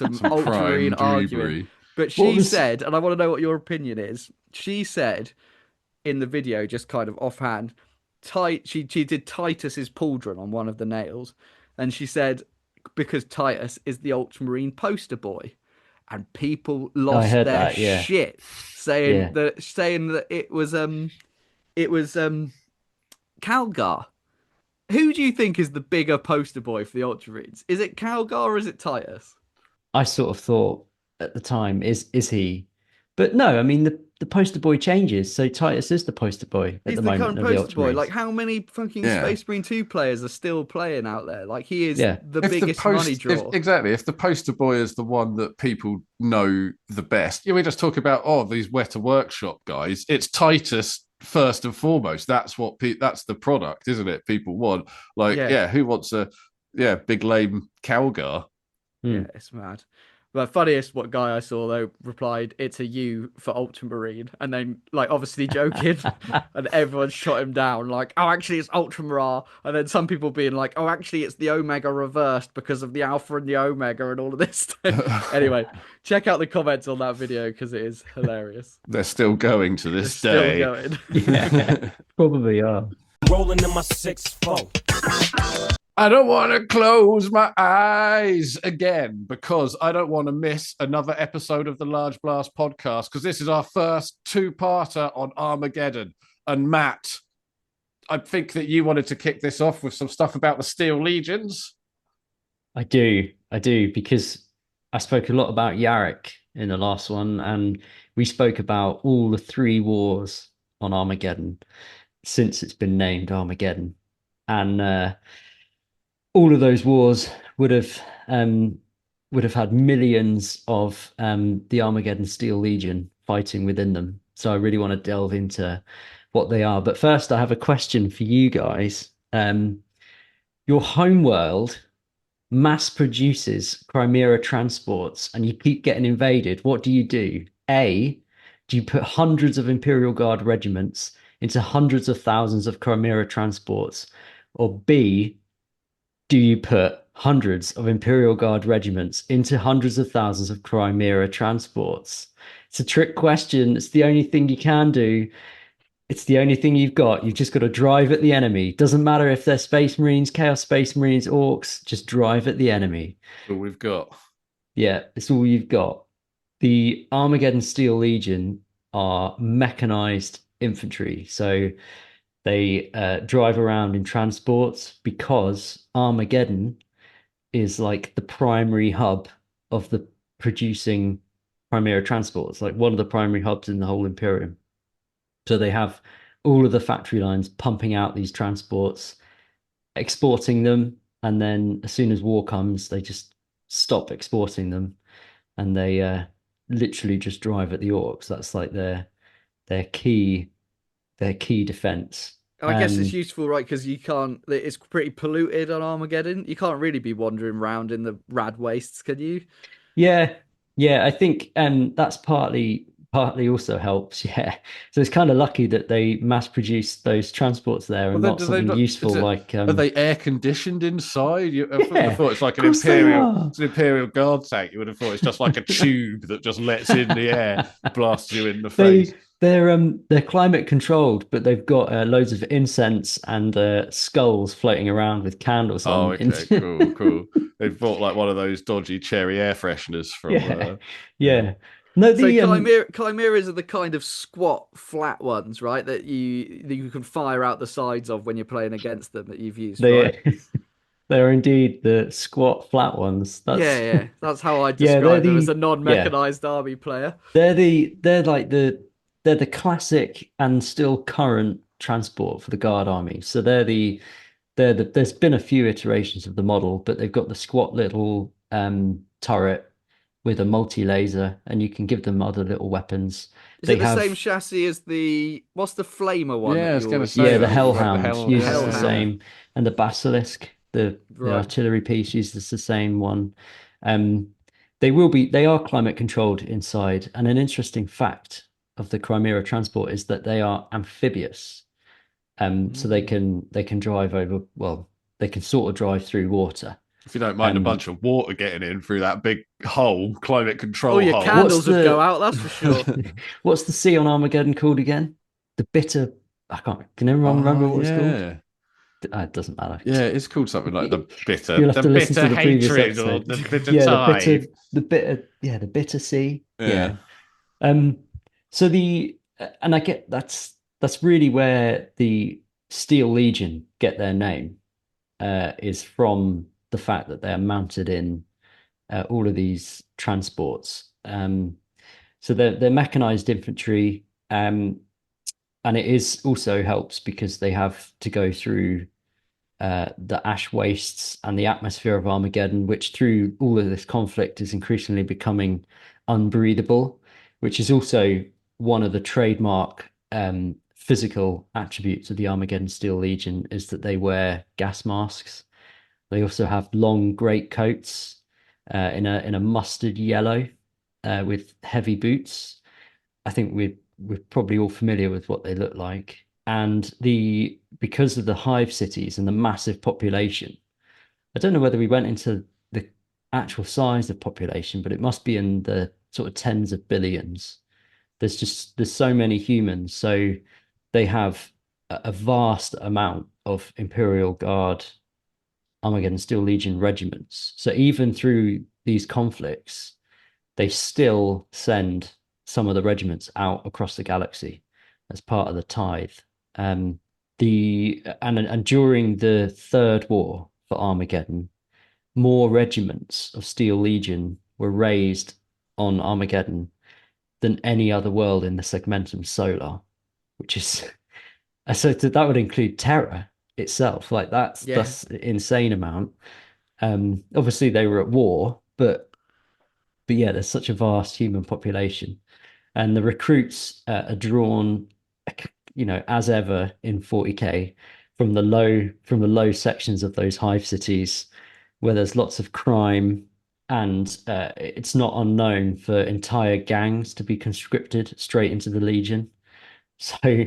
Speaker 2: Ultramarine argument. But she said, and I want to know what your opinion is, she said in the video, just kind of offhand, she did Titus's pauldron on one of the nails, and she said because Titus is the Ultramarine poster boy, and people lost their shit saying that it was Calgar. Who do you think is the bigger poster boy for the Ultramarines? Is it Calgar or is it Titus?
Speaker 3: I sort of thought at the time, is he? But no, I mean the poster boy changes, so Titus is the poster boy at the moment.
Speaker 2: He's the current poster boy. Like, how many fucking Space Marine 2 players are still playing out there? Like, he is the biggest money draw.
Speaker 1: Exactly. If the poster boy is the one that people know the best, we just talk about these Weta Workshop guys. It's Titus first and foremost. That's what that's the product, isn't it? People want who wants a big lame Calgar?
Speaker 2: Yeah, it's mad. The funniest guy I saw though replied, "It's a U for Ultramarine," and then obviously joking, and everyone shot him down "Oh, actually it's Ultramar," and then some people being like, "Oh, actually it's the Omega reversed because of the Alpha and the Omega and all of this." Anyway, check out the comments on that video because it is hilarious.
Speaker 1: They're still going to this day.
Speaker 2: Still going.
Speaker 3: Yeah, probably are.
Speaker 5: Rolling in my 6-4.
Speaker 1: I don't want to close my eyes again because I don't want to miss another episode of the Large Blast podcast because this is our first two-parter on Armageddon. And Matt, I think that you wanted to kick this off with some stuff about the Steel Legions.
Speaker 3: I do, because I spoke a lot about Yarrick in the last one, and we spoke about all the 3 wars on Armageddon since it's been named Armageddon. And all of those wars would have had millions of the Armageddon Steel Legion fighting within them. So I really want to delve into what they are. But first, I have a question for you guys. Your homeworld mass produces Chimera transports and you keep getting invaded. What do? A, Do you put hundreds of Imperial Guard regiments into hundreds of thousands of Chimera transports? Or B, do you put hundreds of Imperial Guard regiments into hundreds of thousands of Chimera transports? It's a trick question. It's the only thing you can do. It's the only thing you've got. You've just got to drive at the enemy. Doesn't matter if they're Space Marines, Chaos Space Marines, Orcs, just drive at the enemy.
Speaker 1: That's all we've got.
Speaker 3: Yeah, it's all you've got. The Armageddon Steel Legion are mechanized infantry. So they drive around in transports because Armageddon is like the primary hub of the producing Chimera transports, like one of the primary hubs in the whole Imperium. So they have all of the factory lines pumping out these transports, exporting them, and then as soon as war comes, they just stop exporting them, and they literally just drive at the Orcs. That's like their key defense.
Speaker 2: I guess it's useful, right? Because you can't. It's pretty polluted on Armageddon. You can't really be wandering around in the rad wastes, can you?
Speaker 3: Yeah, I think that's partly also helps. Yeah, so it's kind of lucky that they mass produced those transports there and not something useful like.
Speaker 1: Are they air conditioned inside? I thought it's like an Imperial Guard tank. You would have thought it's just like a tube that just lets in the air, blasts you in the face.
Speaker 3: They're climate controlled, but they've got loads of incense and skulls floating around with candles on.
Speaker 1: Oh, okay, cool. They've bought like one of those dodgy cherry air fresheners from.
Speaker 3: Yeah. No,
Speaker 2: chimeras are the kind of squat, flat ones, right? That you can fire out the sides of when you're playing against them. That you've used, right?
Speaker 3: They're indeed the squat, flat ones.
Speaker 2: Yeah. That's how I describe them as a non-mechanized army player.
Speaker 3: They're the classic and still current transport for the Guard army. So there's been a few iterations of the model, but they've got the squat little turret with a multi-laser, and you can give them other little weapons.
Speaker 2: Is it the same chassis as what's the flamer one?
Speaker 1: Yeah, I was going to say.
Speaker 3: Yeah, the Hellhound uses the same, and the Basilisk, the artillery piece uses the same one. They are climate controlled inside, and an interesting fact of the Chimera transport is that they are amphibious. So they can drive over. Well, they can sort of drive through water.
Speaker 1: If you don't mind a bunch of water getting in through that big hole, climate control.
Speaker 2: Oh, your candles would go out. That's for sure.
Speaker 3: What's the sea on Armageddon called again? The bitter. I can't. Can anyone remember what it's called? It doesn't matter.
Speaker 1: Yeah, it's called something like the bitter.
Speaker 3: You'll have to listen to the previous
Speaker 1: hatred or the bitter tide.
Speaker 3: The bitter sea.
Speaker 1: Yeah.
Speaker 3: So and I get that's really where the Steel Legion get their name, is from the fact that they are mounted in all of these transports. So they're mechanized infantry, and it is also helps because they have to go through the ash wastes and the atmosphere of Armageddon, which through all of this conflict is increasingly becoming unbreathable, which is also one of the trademark physical attributes of the Armageddon Steel Legion, is that they wear gas masks. They also have long great coats in a mustard yellow with heavy boots. I think we're probably all familiar with what they look like. And because of the hive cities and the massive population, I don't know whether we went into the actual size of population, but it must be in the sort of tens of billions. There's so many humans, so they have a vast amount of Imperial Guard Armageddon Steel Legion regiments. So even through these conflicts, they still send some of the regiments out across the galaxy as part of the tithe. And during the Third War for Armageddon, more regiments of Steel Legion were raised on Armageddon than any other world in the Segmentum Solar, which is so that would include Terra itself. Like that's an insane amount. Obviously they were at war, but yeah, there's such a vast human population, and the recruits are drawn, as ever in 40k from the low sections of those hive cities where there's lots of crime, and it's not unknown for entire gangs to be conscripted straight into the Legion. So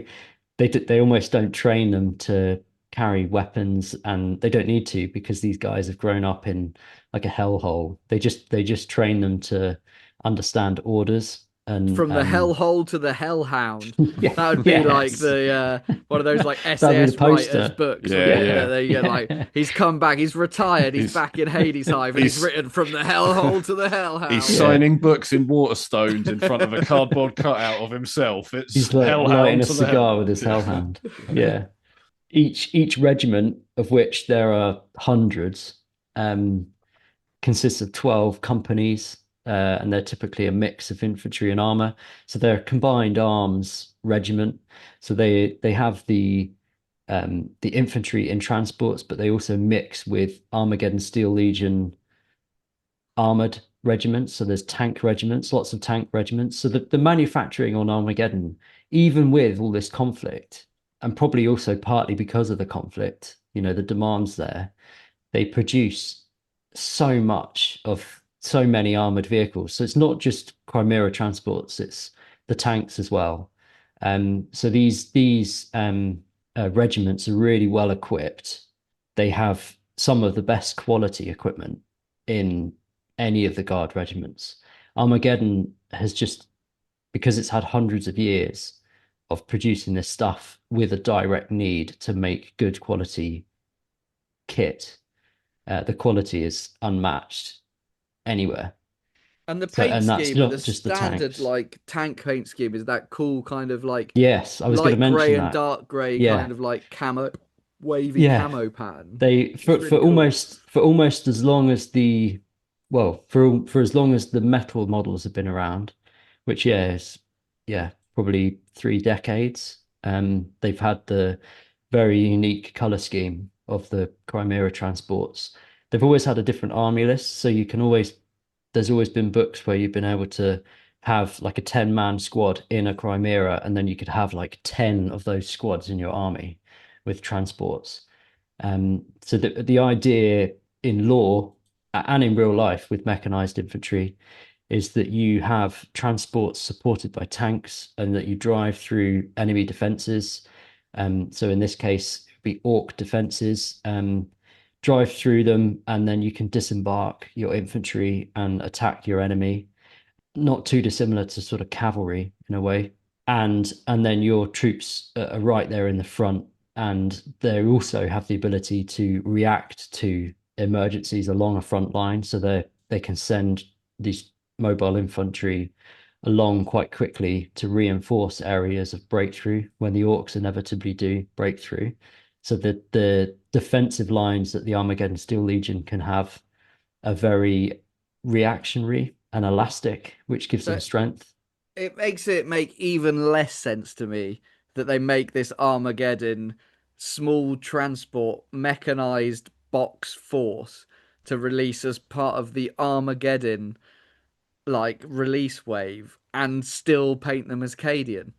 Speaker 3: they almost don't train them to carry weapons, and they don't need to because these guys have grown up in like a hellhole. They just train them to understand orders. And
Speaker 2: from the hellhole to the hellhound.
Speaker 3: Yeah,
Speaker 2: that would be like the one of those like SAS writers books. Like he's come back, he's retired, he's back in Hades Hive, and he's written from the hellhole to the hellhound.
Speaker 1: He's signing books in Waterstones in front of a cardboard cutout of himself.
Speaker 3: He's like lighting a cigar with his hellhound. Yeah. Each regiment, of which there are hundreds, consists of 12 companies. And they're typically a mix of infantry and armor. So they're a combined arms regiment. So they have the infantry in transports, but they also mix with Armageddon Steel Legion armored regiments. So there's tank regiments, lots of tank regiments. So the manufacturing on Armageddon, even with all this conflict, and probably also partly because of the conflict, the demands there, they produce so much of so many armored vehicles. So it's not just Chimera transports, it's the tanks as well. So these regiments are really well equipped. They have some of the best quality equipment in any of the guard regiments. Armageddon has just, because it's had hundreds of years of producing this stuff with a direct need to make good quality kit, the quality is unmatched anywhere.
Speaker 2: And the paint scheme, the standard like tank paint scheme, is that cool kind of like
Speaker 3: yes, I was going to mention
Speaker 2: grey
Speaker 3: that.
Speaker 2: And dark grey kind of like camo, wavy camo pattern.
Speaker 3: They for almost as long as for as long as the metal models have been around, which is probably 3 decades. They've had the very unique color scheme of the Chimera transports. They've always had a different army list, so there's always been books where you've been able to have like a 10-man squad in a Chimera, and then you could have like 10 of those squads in your army with transports. So the idea in lore and in real life with mechanized infantry is that you have transports supported by tanks and that you drive through enemy defenses. So in this case, it would be orc defenses. Drive through them, and then you can disembark your infantry and attack your enemy. Not too dissimilar to sort of cavalry in a way. And then your troops are right there in the front, and they also have the ability to react to emergencies along a front line. So they can send these mobile infantry along quite quickly to reinforce areas of breakthrough when the orcs inevitably do break through. So that the defensive lines that the Armageddon Steel Legion can have are very reactionary and elastic, which gives them strength.
Speaker 2: It makes it make even less sense to me that they make this Armageddon small transport mechanized box force to release as part of the Armageddon like release wave and still paint them as Cadian.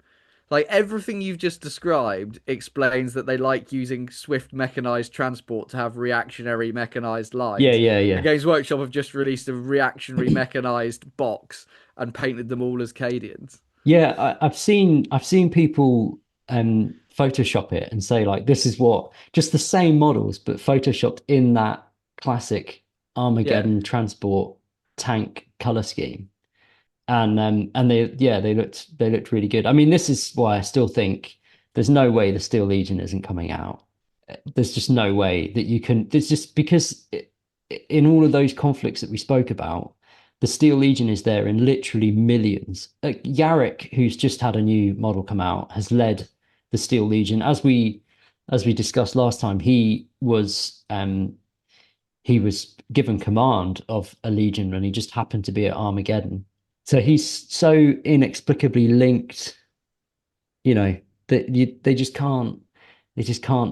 Speaker 2: Like everything you've just described explains that they like using swift mechanized transport to have reactionary mechanized lines.
Speaker 3: Yeah.
Speaker 2: Games Workshop have just released a reactionary mechanized box and painted them all as Cadians.
Speaker 3: Yeah, I've seen people Photoshop it and say like this is what just the same models but photoshopped in that classic Armageddon transport tank color scheme. And they looked really good. I mean, this is why I still think there's no way the Steel Legion isn't coming out. There's just no way that you can. There's just because in all of those conflicts that we spoke about, the Steel Legion is there in literally millions. Yarrick, who's just had a new model come out, has led the Steel Legion. As we discussed last time, he was given command of a legion, and he just happened to be at Armageddon. So he's so inexplicably linked, that they just can't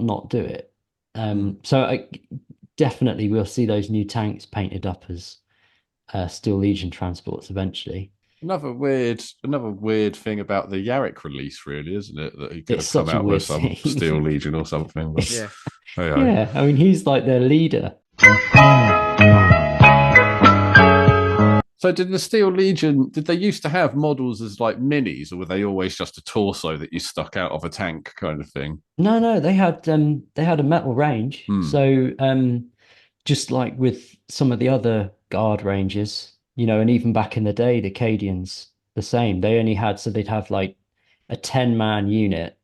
Speaker 3: not do it. So definitely we'll see those new tanks painted up as Steel Legion transports eventually.
Speaker 1: Another weird thing about the Yarrick release, really, isn't it? That he could have come out with some Steel Legion or something. But,
Speaker 3: yeah. I mean, he's like their leader.
Speaker 1: So did the Steel Legion, did they used to have models as like minis, or were they always just a torso that you stuck out of a tank kind of thing?
Speaker 3: No, they had a metal range.
Speaker 1: Hmm.
Speaker 3: So just like with some of the other guard ranges, and even back in the day, the Cadians, the same. They only had, so they'd have like a 10-man unit,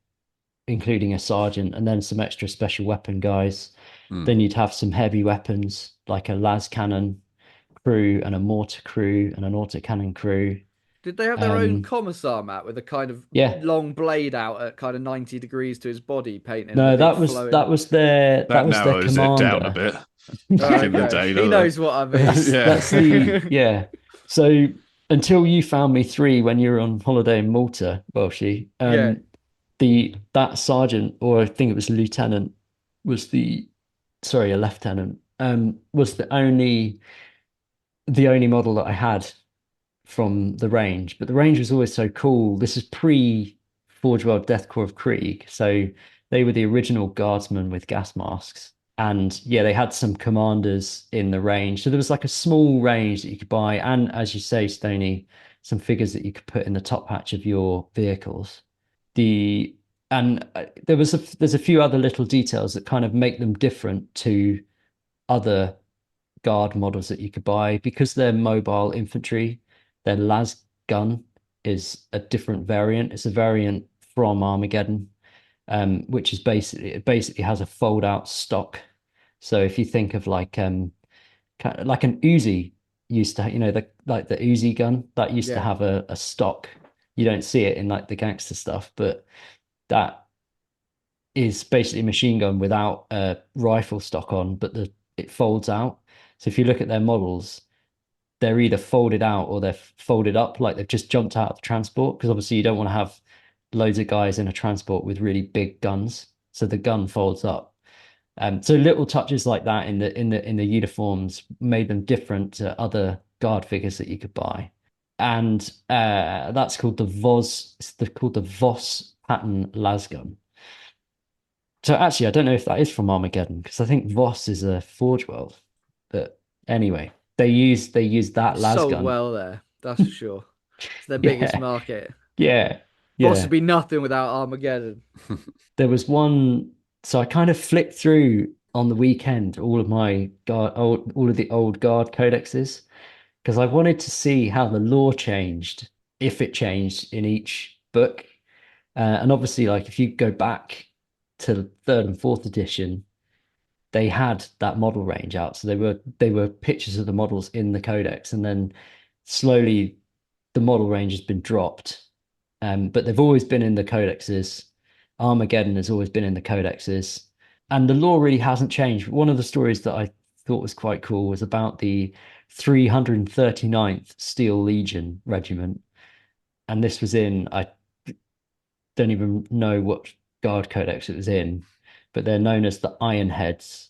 Speaker 3: including a sergeant, and then some extra special weapon guys.
Speaker 1: Hmm.
Speaker 3: Then you'd have some heavy weapons like a las cannon crew and a mortar crew and an autocannon crew.
Speaker 2: Did they have their own commissar, Matt, with a kind of
Speaker 3: Yeah.
Speaker 2: long blade out at kind of 90 degrees to his body, painted in a
Speaker 3: No,
Speaker 2: big
Speaker 3: that was
Speaker 2: flowing?
Speaker 3: that was their
Speaker 1: That narrows it down a
Speaker 3: commander.
Speaker 1: bit. Back in the
Speaker 2: Okay,
Speaker 1: day,
Speaker 2: he
Speaker 1: doesn't
Speaker 2: knows what I mean.
Speaker 3: That's the yeah. So until you found me three when you were on holiday in Malta, Welshie,
Speaker 2: Yeah,
Speaker 3: the that sergeant, or I think it was a lieutenant, was the sorry, a lieutenant, was the only model that I had from the range. But the range was always so cool. This is pre Forge World Death Corps of Krieg, so they were the original guardsmen with gas masks. And yeah, they had some commanders in the range. So there was like a small range that you could buy, and as you say, Stony, some figures that you could put in the top hatch of your vehicles. The and there's a few other little details that kind of make them different to other guard models that you could buy because they're mobile infantry. Their las gun is a different variant. It's a variant from Armageddon, which is basically has a fold out stock. So if you think of like kind of like an Uzi used to, the Uzi gun that used to
Speaker 2: yeah,
Speaker 3: have a stock. You don't see it in like the gangster stuff, but that is basically a machine gun without a rifle stock on, but it folds out. So if you look at their models, they're either folded out or they're folded up, like they've just jumped out of the transport. Because obviously you don't want to have loads of guys in a transport with really big guns, so the gun folds up. So little touches like that in the uniforms made them different to other guard figures that you could buy, and that's called the Voss. Called the Voss pattern lasgun. So actually, I don't know if that is from Armageddon because I think Voss is a Forge World. But anyway, they use that
Speaker 2: sold
Speaker 3: lasgun.
Speaker 2: well there, that's for sure. It's their biggest
Speaker 3: Yeah,
Speaker 2: market.
Speaker 3: yeah,
Speaker 2: Boss
Speaker 3: yeah.
Speaker 2: would be nothing without Armageddon.
Speaker 3: There was one, so I kind of flicked through on the weekend all of my all of the old guard codexes because I wanted to see how the lore changed, if it changed in each book. And obviously, like if you go back to the third and fourth edition, they had that model range out. So they were pictures of the models in the codex, and then slowly the model range has been dropped. But they've always been in the codexes. Armageddon has always been in the codexes, and the lore really hasn't changed. One of the stories that I thought was quite cool was about the 339th Steel Legion Regiment, and this was in, I don't even know what guard codex it was in, but they're known as the Ironheads,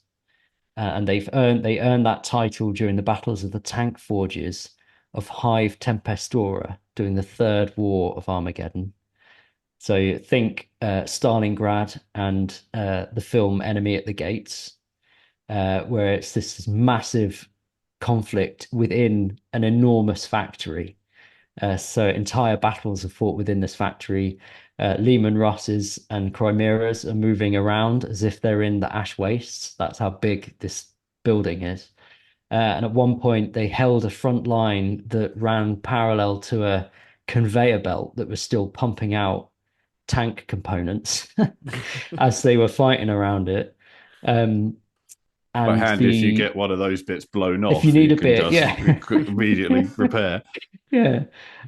Speaker 3: and they earned that title during the battles of the tank forges of Hive Tempestora during the Third War of Armageddon. So think Stalingrad and the film Enemy at the Gates, where it's this massive conflict within an enormous factory. So entire battles are fought within this factory. Lehman Russes and Chimeras are moving around as if they're in the ash wastes. That's how big this building is. And at one point, they held a front line that ran parallel to a conveyor belt that was still pumping out tank components as they were fighting around it.
Speaker 1: Quite
Speaker 3: And
Speaker 1: handy if you get one of those bits blown
Speaker 3: if you
Speaker 1: off,
Speaker 3: need
Speaker 1: you
Speaker 3: a
Speaker 1: can
Speaker 3: bit,
Speaker 1: just
Speaker 3: yeah.
Speaker 1: immediately repair.
Speaker 3: Yeah.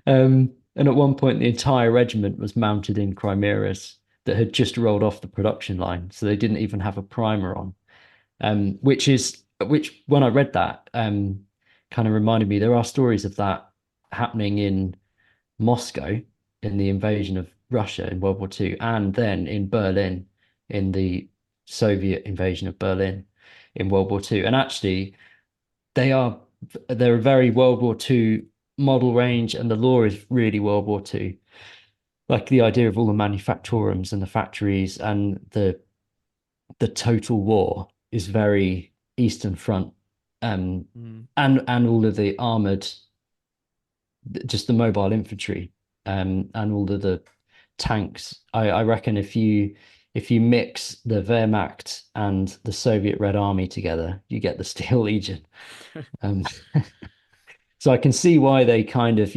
Speaker 3: And at one point, the entire regiment was mounted in Chimeras that had just rolled off the production line. So they didn't even have a primer on. Which when I read that, kind of reminded me there are stories of that happening in Moscow in the invasion of Russia in World War II, and then in Berlin in the Soviet invasion of Berlin in World War II. And actually, they're a very World War II model range, and the lore is really World War II. Like the idea of all the manufactorums and the factories and the total war is very Eastern Front, and all of the armored just the mobile infantry, and all of the tanks. I reckon if you mix the Wehrmacht and the Soviet Red Army together, you get the Steel Legion. Um, so I can see why they kind of,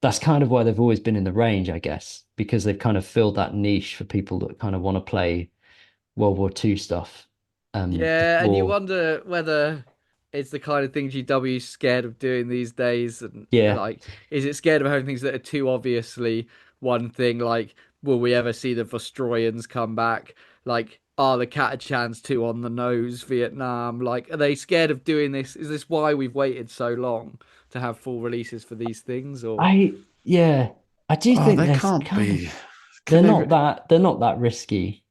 Speaker 3: that's kind of why they've always been in the range, I guess, because they've kind of filled that niche for people that kind of want to play World War II stuff.
Speaker 2: Yeah, and you wonder whether it's the kind of thing GW's scared of doing these days, and
Speaker 3: Yeah.
Speaker 2: like, is it scared of having things that are too obviously one thing? Like, will we ever see the Vostroyans come back? Like, are the Catachans too on the nose? Vietnam? Like, are they scared of doing this? Is this why we've waited so long to have full releases for these things? Or
Speaker 3: Yeah, I do think
Speaker 1: they
Speaker 3: there's
Speaker 1: can't be.
Speaker 3: They're not that risky.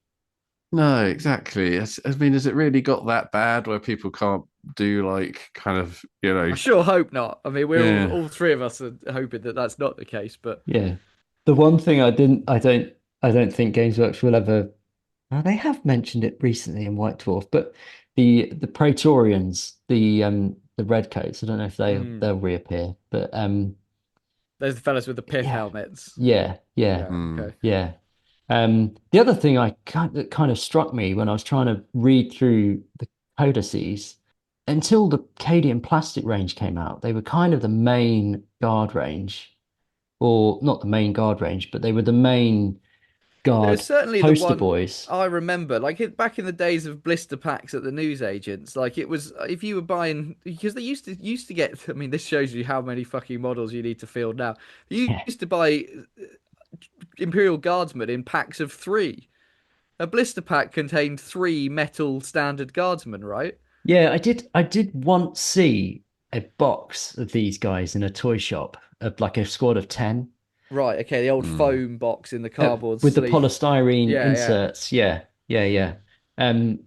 Speaker 1: No, exactly. I mean, has it really got that bad where people can't do like kind of,
Speaker 2: I sure hope not. I mean, we're all three of us are hoping that that's not the case. But
Speaker 3: yeah, the one thing I don't think Games Workshop will ever. Well, they have mentioned it recently in White Dwarf, but the Praetorians, the redcoats. I don't know if they'll reappear, but
Speaker 2: there's the fellas with the pith helmets.
Speaker 3: Yeah.
Speaker 2: Okay.
Speaker 3: The other thing that kind of struck me when I was trying to read through the codices, until the Cadian plastic range came out, they were kind of the main guard range, or not the main guard range, but they were the main guard
Speaker 2: There's certainly
Speaker 3: poster
Speaker 2: the one
Speaker 3: boys.
Speaker 2: I remember, like back in the days of blister packs at the newsagents. Like it was if you were buying, because they used to get. I mean, this shows you how many fucking models you need to field now. You used to buy Imperial Guardsmen in packs of 3. A blister pack contained 3 metal standard guardsmen, right?
Speaker 3: Yeah, I did once see a box of these guys in a toy shop, of like a squad of 10.
Speaker 2: Right, okay, the old foam box in the cardboard
Speaker 3: with
Speaker 2: sleeve.
Speaker 3: the polystyrene inserts. Yeah.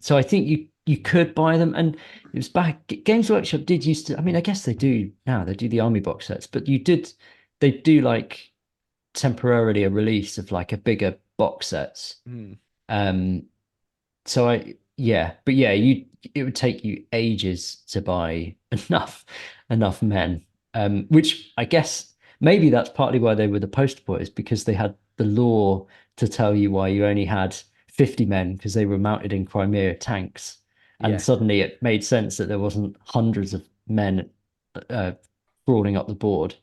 Speaker 3: So I think you could buy them, and it was back. Games Workshop did used to. I mean, I guess they do now. They do the army box sets, but they do like temporarily a release of like a bigger box sets. So it would take you ages to buy enough men. Which I guess maybe that's partly why they were the poster boys, because they had the law to tell you why you only had 50 men because they were mounted in Crimea tanks. And suddenly it made sense that there wasn't hundreds of men crawling up the board.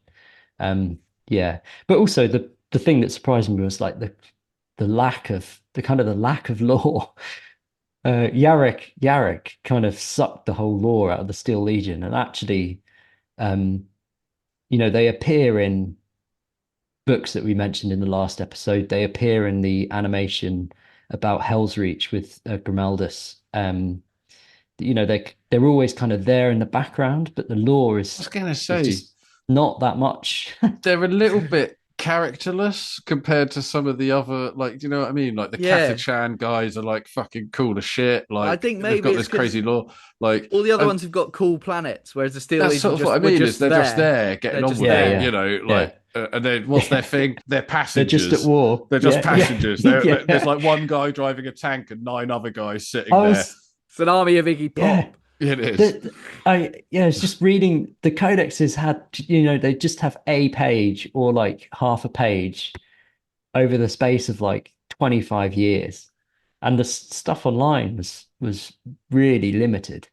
Speaker 3: But also the thing that surprised me was like the lack of law. Yarrick kind of sucked the whole lore out of the Steel Legion, and actually, they appear in books that we mentioned in the last episode. They appear in the animation about Hell's Reach with Grimaldus. They're always kind of there in the background, but the lore is.
Speaker 1: I was going to say,
Speaker 3: not that much.
Speaker 1: They're a little bit characterless compared to some of the other, like, do you know what I mean? Like the Catachan guys are like fucking cool as shit. Like,
Speaker 2: I think maybe
Speaker 1: they've got this crazy lore. Like
Speaker 2: all the other ones have got cool planets, whereas the Steel Legion
Speaker 1: sort of what I mean is they're just there getting on with it, and then what's their thing? They're passengers.
Speaker 3: They're just at war.
Speaker 1: They're just passengers. There's like one guy driving a tank and 9 other guys sitting there.
Speaker 2: It's an army of Iggy Pop.
Speaker 1: It is.
Speaker 3: It's just reading the codexes had, they just have a page or like half a page over the space of like 25 years, and the stuff online was really limited.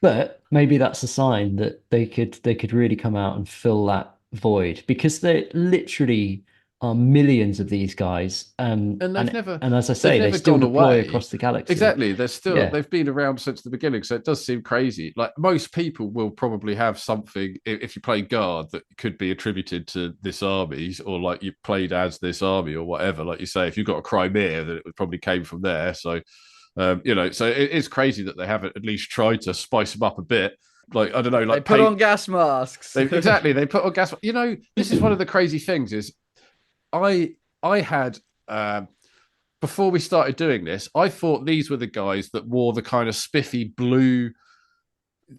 Speaker 3: But maybe that's a sign that they could really come out and fill that void, because there literally are millions of these guys, and as I say, they still deploy across the galaxy.
Speaker 1: Exactly, they've been around since the beginning, so it does seem crazy. Like most people will probably have something, if you play Guard, that could be attributed to this army, or like you played as this army or whatever. Like you say, if you've got a Crimea, then it probably came from there. So so it is crazy that they haven't at least tried to spice them up a bit. Like, I don't know, like
Speaker 2: they put on gas masks.
Speaker 1: They put on gas. This is one of the crazy things is I had before we started doing this, I thought these were the guys that wore the kind of spiffy blue.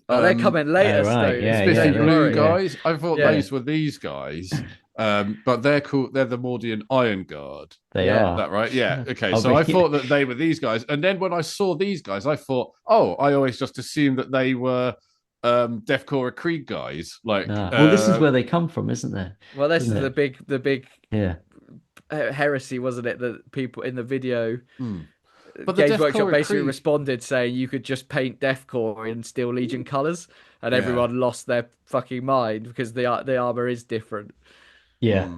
Speaker 2: They're coming later.
Speaker 1: Spiffy blue guys. I thought those were these guys. But they're called. They're the Mordian Iron Guard.
Speaker 3: They are.
Speaker 1: Is that right? Yeah. Okay. So I thought that they were these guys, and then when I saw these guys, I thought, I always just assumed that they were Deathcore Krieg guys. Like,
Speaker 3: well, this is where they come from, isn't there?
Speaker 2: Well, this is
Speaker 3: Isn't
Speaker 2: the big
Speaker 3: yeah
Speaker 2: heresy, wasn't it? That people in the video,
Speaker 1: but the
Speaker 2: Games Workshop
Speaker 1: Deathcore
Speaker 2: basically
Speaker 1: Krieg...
Speaker 2: responded saying you could just paint Deathcore in Steel Legion colors, and everyone lost their fucking mind because the armor is different.
Speaker 3: yeah.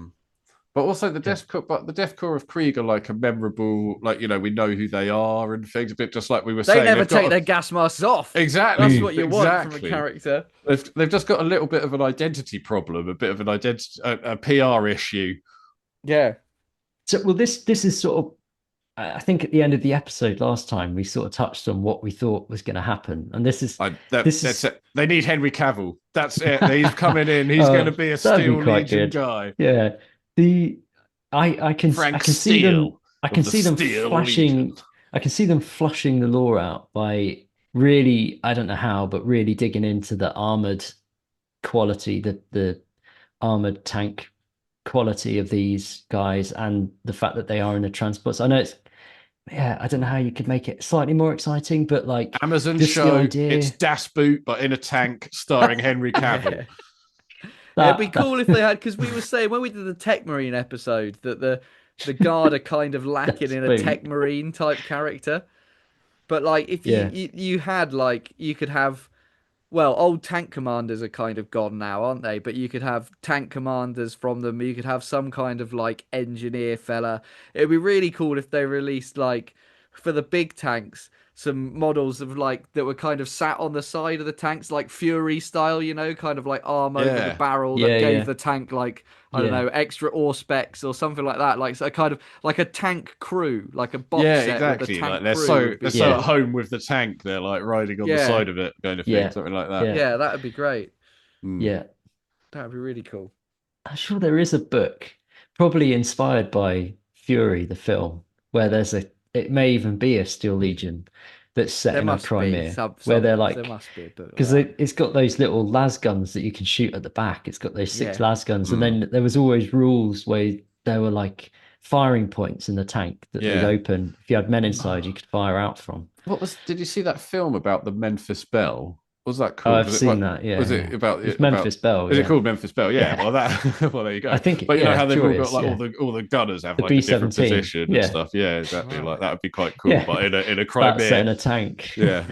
Speaker 1: But also the Deathcore of Krieg are like a memorable, like, you know, we know who they are and things. A bit just like we were saying.
Speaker 2: They never take their gas masks off.
Speaker 1: Exactly.
Speaker 2: That's what you want from a character.
Speaker 1: They've just got a little bit of an identity problem, a bit of an identity, a PR issue.
Speaker 2: Yeah.
Speaker 3: So, well, this is sort of, I think at the end of the episode last time, we sort of touched on what we thought was going to happen. And this is...
Speaker 1: That's it. They need Henry Cavill. That's it. He's coming in. He's going to be a Steel Legion guy.
Speaker 3: Yeah. I can see them flashing. I can see them flushing the lore out by really, I don't know how, but really digging into the armored quality, the armored tank quality of these guys, and the fact that they are in the transports. I know it's, I don't know how you could make it slightly more exciting, but like
Speaker 1: Amazon show, it's Das Boot, but in a tank, starring Henry Cavill.
Speaker 2: It'd be cool if they had, because we were saying when we did the Tech Marine episode that the guard are kind of lacking in a Tech Marine type character. But like if you had, like, you could have, well, old tank commanders are kind of gone now, aren't they? But you could have tank commanders from them. You could have some kind of like engineer fella. It'd be really cool if they released, like, for the big tanks, some models of like that were kind of sat on the side of the tanks, like Fury style, you know, kind of like arm over the barrel that gave the tank, like, I don't know, extra specs or something like that, like a kind of like a tank crew, like a box set
Speaker 1: exactly.
Speaker 2: with a tank
Speaker 1: like they're
Speaker 2: crew.
Speaker 1: they're so at home with the tank, they're like riding on the side of it, kind of thing, something like that.
Speaker 2: Yeah, that would be great.
Speaker 3: Yeah,
Speaker 2: that would be really cool.
Speaker 3: I'm sure there is a book, probably inspired by Fury, the film, where it may even be a Steel Legion that's set in Crimea, where they're like,
Speaker 2: there must be a book,
Speaker 3: because it's got those little las guns that you can shoot at the back. It's got those 6 las guns, and then there was always rules where there were like firing points in the tank that they'd open. If you had men inside, you could fire out from.
Speaker 1: Did you see that film about the Memphis Belle? Was that cool?
Speaker 3: Oh, I've seen that. Yeah.
Speaker 1: Was it about
Speaker 3: Memphis Belle?
Speaker 1: Is it called Memphis Belle? Yeah. Well, there you go.
Speaker 3: I think.
Speaker 1: But you know how they've all got like all the gunners have like a different position and stuff. Yeah, exactly. Like that would be quite cool. Yeah. But in a Crimea,
Speaker 3: in a tank.
Speaker 1: Yeah.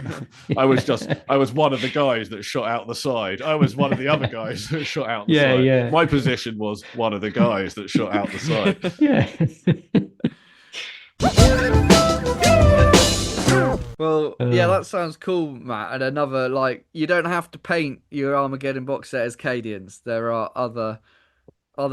Speaker 1: I was one of the guys that shot out the side. I was one of the other guys that shot out the side.
Speaker 3: Yeah.
Speaker 1: My position was one of the guys that shot out the side.
Speaker 3: Yeah.
Speaker 2: Well, that sounds cool, Matt. And another, like, you don't have to paint your Armageddon box set as Cadians. There are other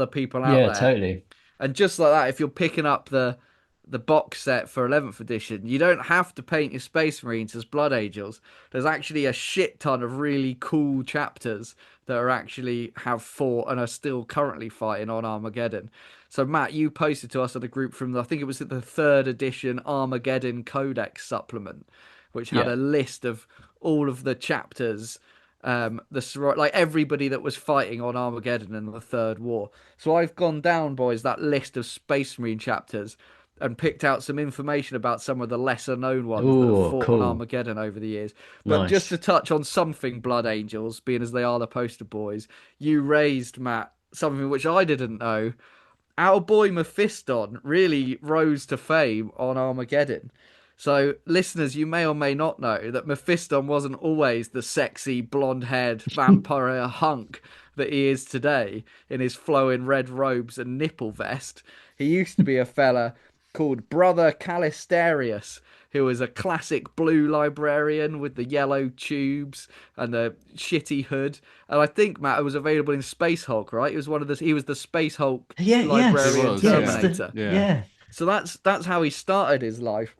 Speaker 2: people out there.
Speaker 3: Yeah, totally.
Speaker 2: And just like that, if you're picking up the box set for 11th edition, you don't have to paint your Space Marines as Blood Angels. There's actually a shit ton of really cool chapters that are actually have fought and are still currently fighting on Armageddon. So, Matt, you posted to us on a group from, I think it was the 3rd edition Armageddon Codex supplement, which had a list of all of the chapters, like everybody that was fighting on Armageddon in the Third War. So I've gone down, boys, that list of Space Marine chapters and picked out some information about some of the lesser known ones that have fought on Armageddon over the years. But just to touch on something Blood Angels, being as they are the poster boys, you raised, Matt, something which I didn't know. Our boy Mephiston really rose to fame on Armageddon. So, listeners, you may or may not know that Mephiston wasn't always the sexy, blonde-haired vampire hunk that he is today in his flowing red robes and nipple vest. He used to be a fella called Brother Callisterius, who was a classic blue librarian with the yellow tubes and the shitty hood. And I think, Matt, it was available in Space Hulk, right? He was the Space Hulk librarian Terminator.
Speaker 3: Yeah.
Speaker 2: So that's how he started his life.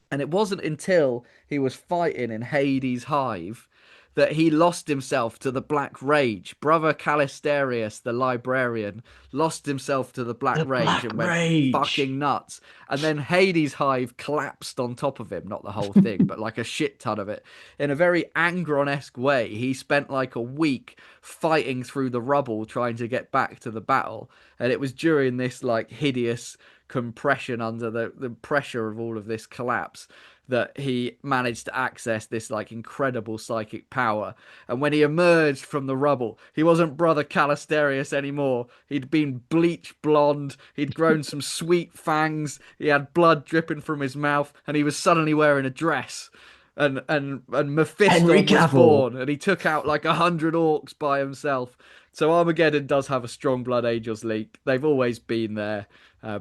Speaker 2: And it wasn't until he was fighting in Hades' Hive that he lost himself to the Black Rage. Brother Callisterius, the librarian, lost himself to the Black Rage and went fucking nuts. And then Hades' Hive collapsed on top of him. Not the whole thing, but like a shit ton of it. In a very Angron-esque way, he spent like a week fighting through the rubble trying to get back to the battle. And it was during this like hideous compression under the pressure of all of this collapse that he managed to access this like incredible psychic power. And when he emerged from the rubble, he wasn't Brother Callisterius anymore. He'd been bleach blonde, he'd grown some sweet fangs, he had blood dripping from his mouth, and he was suddenly wearing a dress. And Mephiston was born, and he took out like 100 orcs by himself. So Armageddon does have a strong Blood Angels link. They've always been there.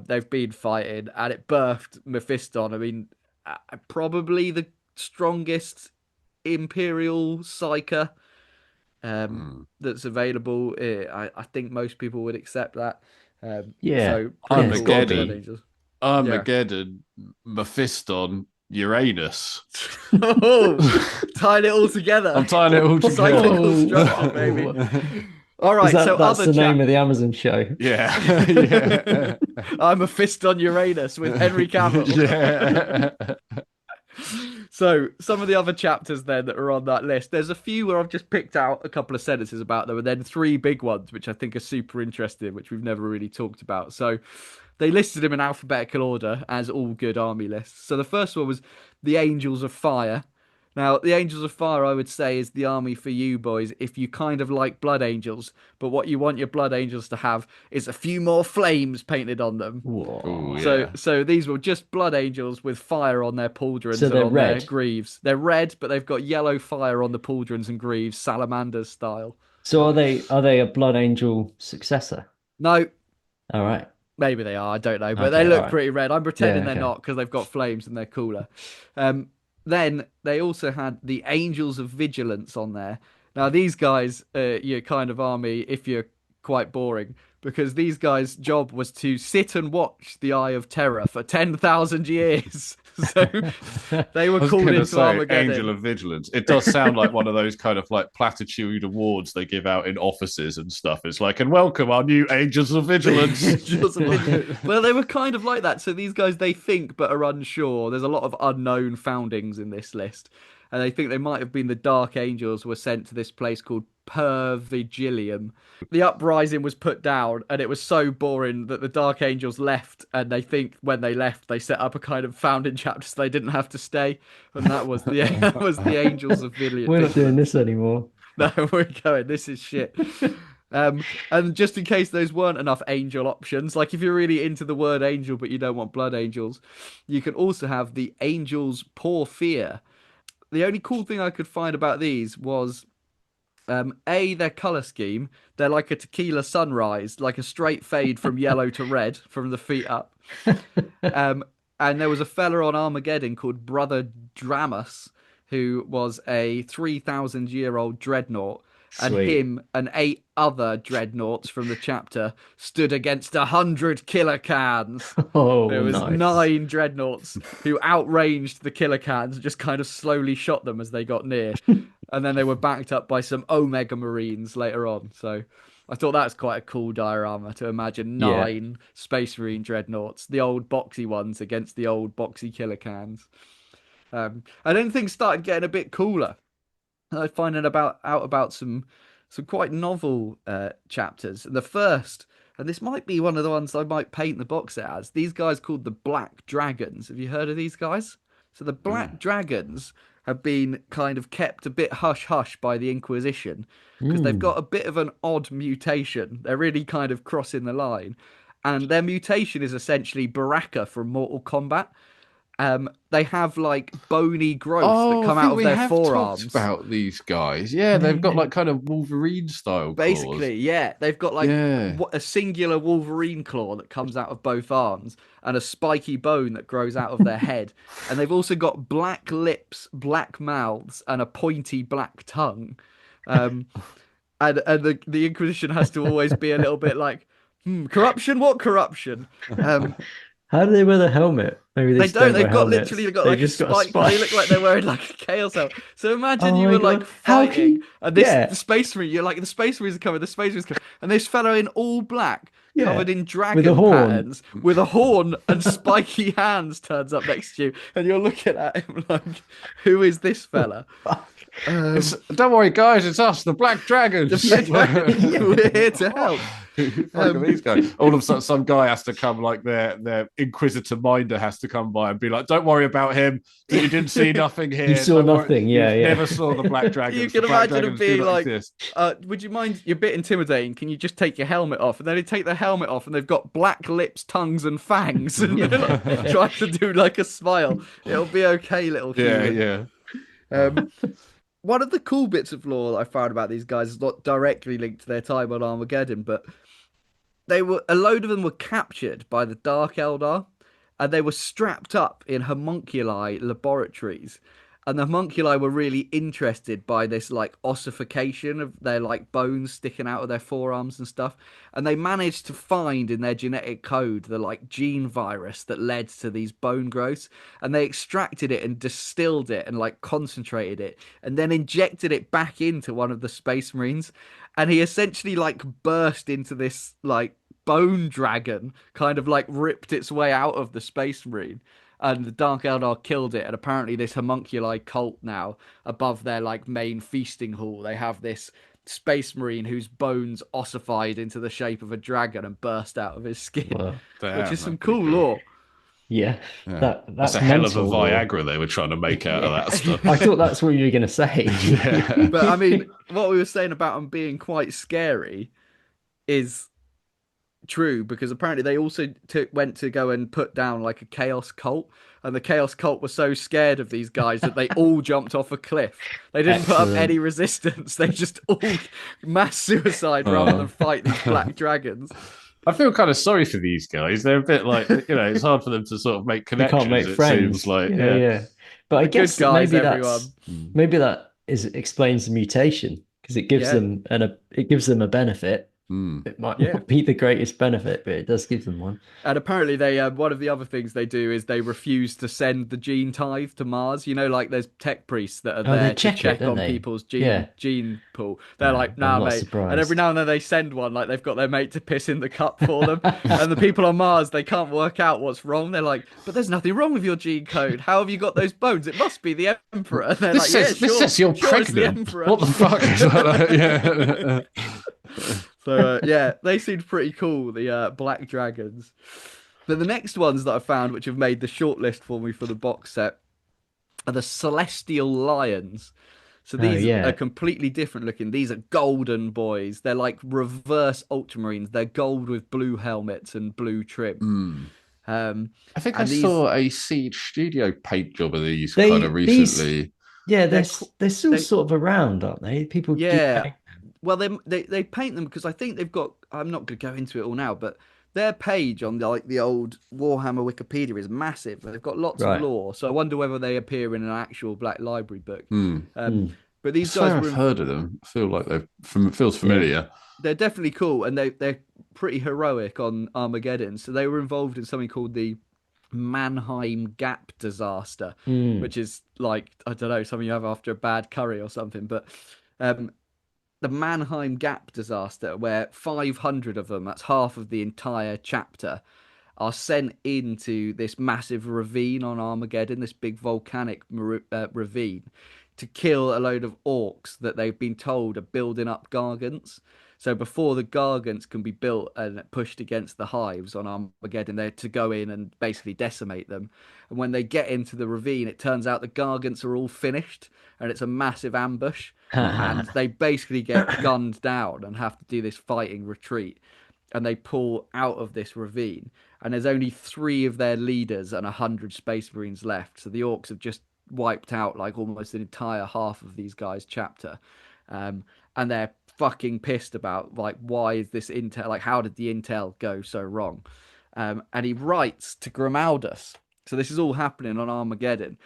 Speaker 2: They've been fighting, and it birthed Mephiston. I mean, probably the strongest Imperial Psyker that's available. I think most people would accept that. So
Speaker 1: Armageddon, Mephiston, Uranus.
Speaker 2: Tying it all together.
Speaker 1: I'm tying it all together.
Speaker 2: Cyclical structure, baby. All right,
Speaker 3: that's the name of the Amazon show.
Speaker 1: Yeah.
Speaker 2: I'm a fist on Uranus with Henry Cavill. So some of the other chapters then that are on that list, there's a few where I've just picked out a couple of sentences about them, and then 3 big ones which I think are super interesting, which we've never really talked about. So they listed them in alphabetical order, as all good army lists. So the first one was the Angels of Fire. Now, the Angels of Fire, I would say, is the army for you boys if you kind of like Blood Angels, but what you want your Blood Angels to have is a few more flames painted on them.
Speaker 1: Ooh, yeah.
Speaker 2: So these were just Blood Angels with fire on their pauldrons
Speaker 3: and on
Speaker 2: their greaves. They're red, but they've got yellow fire on the pauldrons and greaves, salamanders style.
Speaker 3: So are they a Blood Angel successor?
Speaker 2: No.
Speaker 3: All right.
Speaker 2: Maybe they are, I don't know, but they look pretty red. I'm pretending they're
Speaker 3: okay.
Speaker 2: not because they've got flames and they're cooler. Then they also had the Angels of Vigilance on there. Now, these guys, your kind of army, if you're quite boring, because these guys' job was to sit and watch the Eye of Terror for 10,000 years. So they were called into Armageddon.
Speaker 1: Angel of Vigilance. It does sound like one of those kind of like platitude awards they give out in offices and stuff. It's like, and welcome our new Angels of Vigilance.
Speaker 2: Well, they were kind of like that. So these guys, they think but are unsure. There's a lot of unknown foundings in this list. And they think they might have been the Dark Angels who were sent to this place called Pervigilium. The uprising was put down, and it was so boring that the Dark Angels left, and they think when they left they set up a kind of founding chapter so they didn't have to stay, and that was the Angels of Vigilance.
Speaker 3: We're not doing this anymore.
Speaker 2: No, we're going, this is shit. And just in case those weren't enough angel options, like if you're really into the word angel but you don't want Blood Angels, you can also have the Angels Pour Fear. The only cool thing I could find about these was their colour scheme. They're like a tequila sunrise, like a straight fade from yellow to red from the feet up. And there was a fella on Armageddon called Brother Dramus, who was a 3,000-year-old dreadnought. And him and 8 other dreadnoughts from the chapter stood against 100 killer cans. There was 9 dreadnoughts who outranged the killer cans and just kind of slowly shot them as they got near. And then they were backed up by some Omega Marines later on. So I thought that's quite a cool diorama to imagine 9 Space Marine dreadnoughts, the old boxy ones against the old boxy killer cans. And then things started getting a bit cooler. I find out about some quite novel chapters. And the first, and this might be one of the ones I might paint the box set as, these guys called the Black Dragons. Have you heard of these guys? So the Black Dragons have been kind of kept a bit hush-hush by the Inquisition because they've got a bit of an odd mutation. They're really kind of crossing the line. And their mutation is essentially Baraka from Mortal Kombat. They have like bony growths that come out of their forearms.
Speaker 1: Talked about these guys, they've got like kind of Wolverine style claws.
Speaker 2: Basically, they've got like a singular Wolverine claw that comes out of both arms and a spiky bone that grows out of their head. And they've also got black lips, black mouths, and a pointy black tongue. And the Inquisition has to always be a little bit like, corruption? What corruption?
Speaker 3: How do they wear the helmet? Maybe they don't.
Speaker 2: They've got like a spike. They look like they're wearing like a chaos helmet. So imagine you were like fighting, and the Space Marine. You're like the Space Marines are coming. The Space Marines coming, and this fellow in all black, covered in dragon patterns, with a horn and spiky hands, turns up next to you, and you're looking at him like, "Who is this fella?"
Speaker 1: Don't worry, guys. It's us, the Black Dragons.
Speaker 2: We're here to help.
Speaker 1: Fuck are these guys? All of a sudden, some guy has to come, like their Inquisitor Minder has to come by and be like, "Don't worry about him. You didn't see nothing here.
Speaker 3: You saw nothing. Yeah,
Speaker 1: you
Speaker 3: yeah.
Speaker 1: Never saw the black dragons.
Speaker 2: You can imagine them being like,
Speaker 1: exist.
Speaker 2: would you mind? You're a bit intimidating. Can you just take your helmet off?" And then they take their helmet off, and they've got black lips, tongues, and fangs, and they're like, trying to do like a smile. It'll be okay, little human.
Speaker 1: Yeah.
Speaker 2: One of the cool bits of lore that I found about these guys is not directly linked to their time on Armageddon, but a load of them were captured by the Dark Eldar, and they were strapped up in homunculi laboratories. And the homunculi were really interested by this like ossification of their like bones sticking out of their forearms and stuff. And they managed to find in their genetic code the like gene virus that led to these bone growths. And they extracted it and distilled it and like concentrated it and then injected it back into one of the Space Marines. And he essentially like burst into this like bone dragon, kind of like ripped its way out of the Space Marine. And the Dark Eldar killed it, and apparently this homunculi cult now, above their like main feasting hall, they have this Space Marine whose bones ossified into the shape of a dragon and burst out of his skin, which is some cool lore.
Speaker 3: Yeah, that's
Speaker 1: a hell of a Viagra they were trying to make out of that stuff.
Speaker 3: I thought that's what you were going to say.
Speaker 2: But I mean, what we were saying about them being quite scary is true, because apparently they also went to go and put down like a chaos cult, and the chaos cult were so scared of these guys that they all jumped off a cliff. They didn't put up any resistance. They just all mass suicide rather than fight these black dragons.
Speaker 1: I feel kind of sorry for these guys. They're a bit like, it's hard for them to sort of make connections.
Speaker 3: They can't make friends.
Speaker 1: Seems like,
Speaker 3: yeah. But I guess
Speaker 2: guys,
Speaker 3: maybe that explains the mutation, because it gives them a benefit. It might not be the greatest benefit, but it does give them one.
Speaker 2: And apparently they one of the other things they do is they refuse to send the gene tithe to Mars. You know, like there's tech priests that are there to check on people's gene pool. They're like, nah, mate. Surprised. And every now and then they send one, like they've got their mate to piss in the cup for them. And the people on Mars, they can't work out what's wrong. They're like, but there's nothing wrong with your gene code. How have you got those bones? It must be the Emperor. And they're
Speaker 1: this says you're pregnant. What the fuck?
Speaker 2: So, they seemed pretty cool, the Black Dragons. But the next ones that I found, which have made the shortlist for me for the box set, are the Celestial Lions. So these are completely different looking. These are golden boys. They're like reverse Ultramarines. They're gold with blue helmets and blue trim.
Speaker 1: I think I saw a Siege Studio paint job of these kind of recently.
Speaker 3: They're still sort of around, aren't they? People
Speaker 2: Well, they paint them because I think they've got. I'm not going to go into it all now, but their page on the old Warhammer Wikipedia is massive. They've got lots of lore, so I wonder whether they appear in an actual Black Library book. But these guys,
Speaker 1: I've heard of them. I feel like feels familiar.
Speaker 2: They're definitely cool, and they're pretty heroic on Armageddon. So they were involved in something called the Mannheim Gap disaster, which is like, I don't know, something you have after a bad curry or something, but. The Mannheim Gap disaster, where 500 of them, that's half of the entire chapter, are sent into this massive ravine on Armageddon, this big volcanic ravine, to kill a load of orcs that they've been told are building up gargants. So before the gargants can be built and pushed against the hives on Armageddon, they're to go in and basically decimate them. And when they get into the ravine, it turns out the gargants are all finished, and it's a massive ambush. And they basically get gunned down and have to do this fighting retreat. And they pull out of this ravine. And there's only 3 of their leaders and 100 Space Marines left. So the orcs have just wiped out like almost an entire half of these guys' chapter. And they're fucking pissed about like, why is this intel, like how did the intel go so wrong? And he writes to Grimaldus. So this is all happening on Armageddon,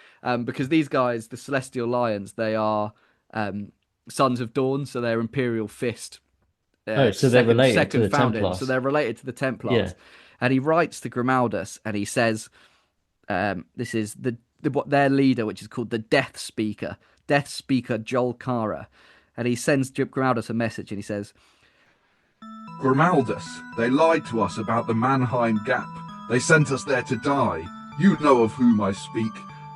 Speaker 2: because these guys, the Celestial Lions, they are Sons of Dawn, so they're Imperial Fist.
Speaker 3: So they're related to the Templars.
Speaker 2: So they're related to the Templars. And he writes to Grimaldus, and he says, this is what their leader, which is called the Death Speaker Joel Cara. And he sends Grimaldus a message, and he says,
Speaker 6: Grimaldus, they lied to us about the Mannheim Gap. They sent us there to die. You know of whom I speak.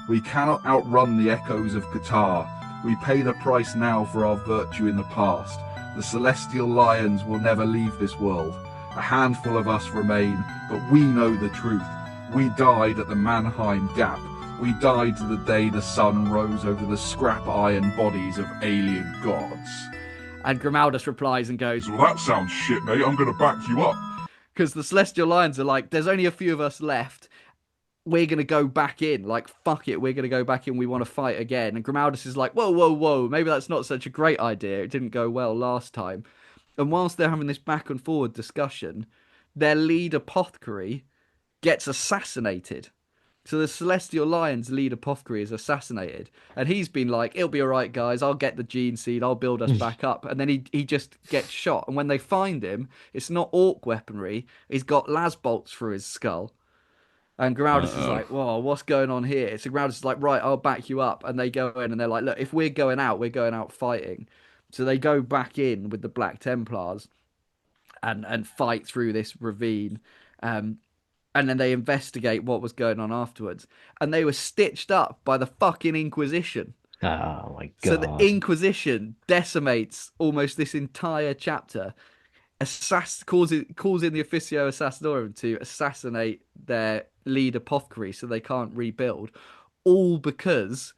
Speaker 6: We cannot outrun the echoes of Qatar. We pay the price now for our virtue in the past. The celestial lions will never leave this world. A handful of us remain, but we know the truth. We died at the Mannheim Gap. We died the day the sun rose over the scrap iron bodies of alien gods.
Speaker 2: And Grimaldus replies and goes,
Speaker 6: "Well, that sounds shit, mate. I'm going to back you up."
Speaker 2: Because the Celestial Lions are like, there's only a few of us left. We're going to go back in. Like, fuck it. We're going to go back in. We want to fight again. And Grimaldus is like, whoa, whoa, whoa. Maybe that's not such a great idea. It didn't go well last time. And whilst they're having this back and forward discussion, their lead apothecary gets assassinated. So the Celestial Lion's lead apothecary is assassinated. And he's been like, it'll be all right, guys. I'll get the gene seed. I'll build us back up. And then he just gets shot. And when they find him, it's not orc weaponry. He's got las bolts through his skull. And Grimaldus is like, whoa, what's going on here? So Grimaldus is like, right, I'll back you up. And they go in and they're like, look, if we're going out fighting. So they go back in with the Black Templars and fight through this ravine. And then they investigate what was going on afterwards. And they were stitched up by the fucking Inquisition.
Speaker 3: Oh, my God.
Speaker 2: So the Inquisition decimates almost this entire chapter, calls in the Officio Assassinorum to assassinate their lead apothecary so they can't rebuild, all because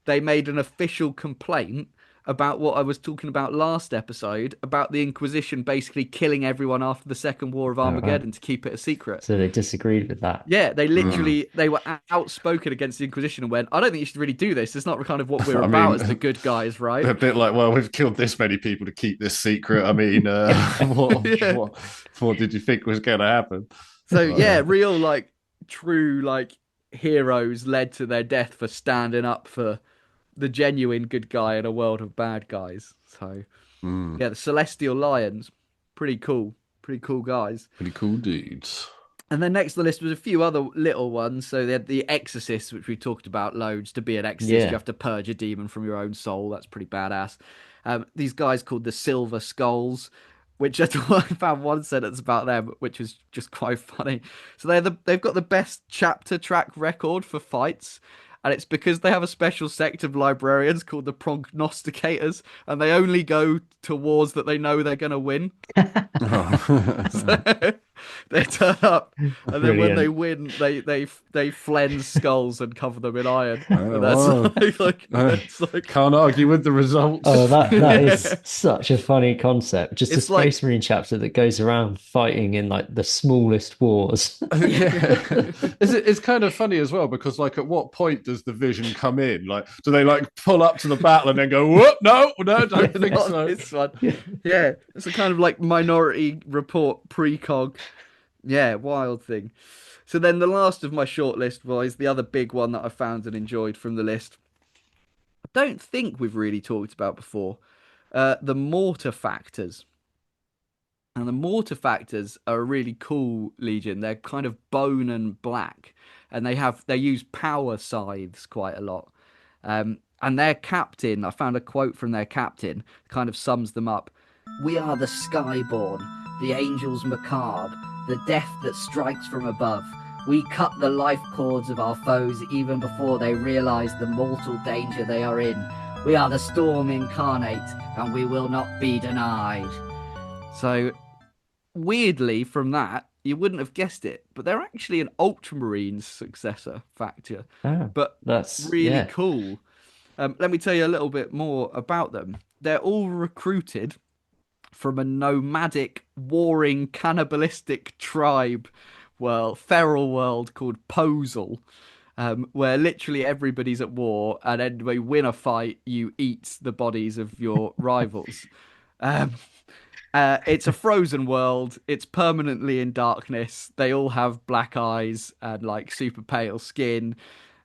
Speaker 2: they made an official complaint about what I was talking about last episode, about the Inquisition basically killing everyone after the Second War of Armageddon to keep it a secret.
Speaker 3: So they disagreed with that.
Speaker 2: Yeah, they literally, they were outspoken against the Inquisition and went, I don't think you should really do this. It's not kind of what we're about as the good guys, right?
Speaker 1: A bit like, well, we've killed this many people to keep this secret. I mean, what did you think was going to happen?
Speaker 2: So yeah, real, like, true, like, heroes led to their death for standing up for the genuine good guy in a world of bad guys. So yeah, the Celestial Lions, pretty cool guys,
Speaker 1: pretty cool dudes.
Speaker 2: And then next on the list was a few other little ones. So they had the Exorcist, which we talked about loads. To be an exorcist, you have to purge a demon from your own soul. That's pretty badass. These guys called the Silver Skulls, which I found one sentence about them, which was just quite funny. So they've got the best chapter track record for fights. And it's because they have a special sect of librarians called the Prognosticators, and they only go to wars that they know they're going to win. So they turn up, and then when they win, they flens skulls and cover them in iron. That's like
Speaker 1: can't argue with the results.
Speaker 3: Oh, that is such a funny concept. Just a Space Marine chapter that goes around fighting in like the smallest wars.
Speaker 1: It's kind of funny as well, because like at what point does the vision come in? Like, do they like pull up to the battle and then go, whoop, no, don't think so.
Speaker 2: This one. Yeah, it's a kind of like Minority Report precog. Yeah, wild thing. So then the last of my short list was the other big one that I found and enjoyed from the list. I don't think we've really talked about before. The Mortar Factors. And the Mortar Factors are a really cool legion. They're kind of bone and black. And they use power scythes quite a lot. And their captain, I found a quote from their captain, kind of sums them up. "We are the Skyborn, the angels macabre, the death that strikes from above. We cut the life cords of our foes even before they realize the mortal danger they are in. We are the storm incarnate, and we will not be denied." So, weirdly, from that, you wouldn't have guessed it, but they're actually an Ultramarine successor factor. But that's really cool. Let me tell you a little bit more about them. They're all recruited from a nomadic, warring, cannibalistic tribe, feral world called Posel, where literally everybody's at war, and then when you win a fight, you eat the bodies of your rivals. It's a frozen world. It's permanently in darkness. They all have black eyes and like super pale skin.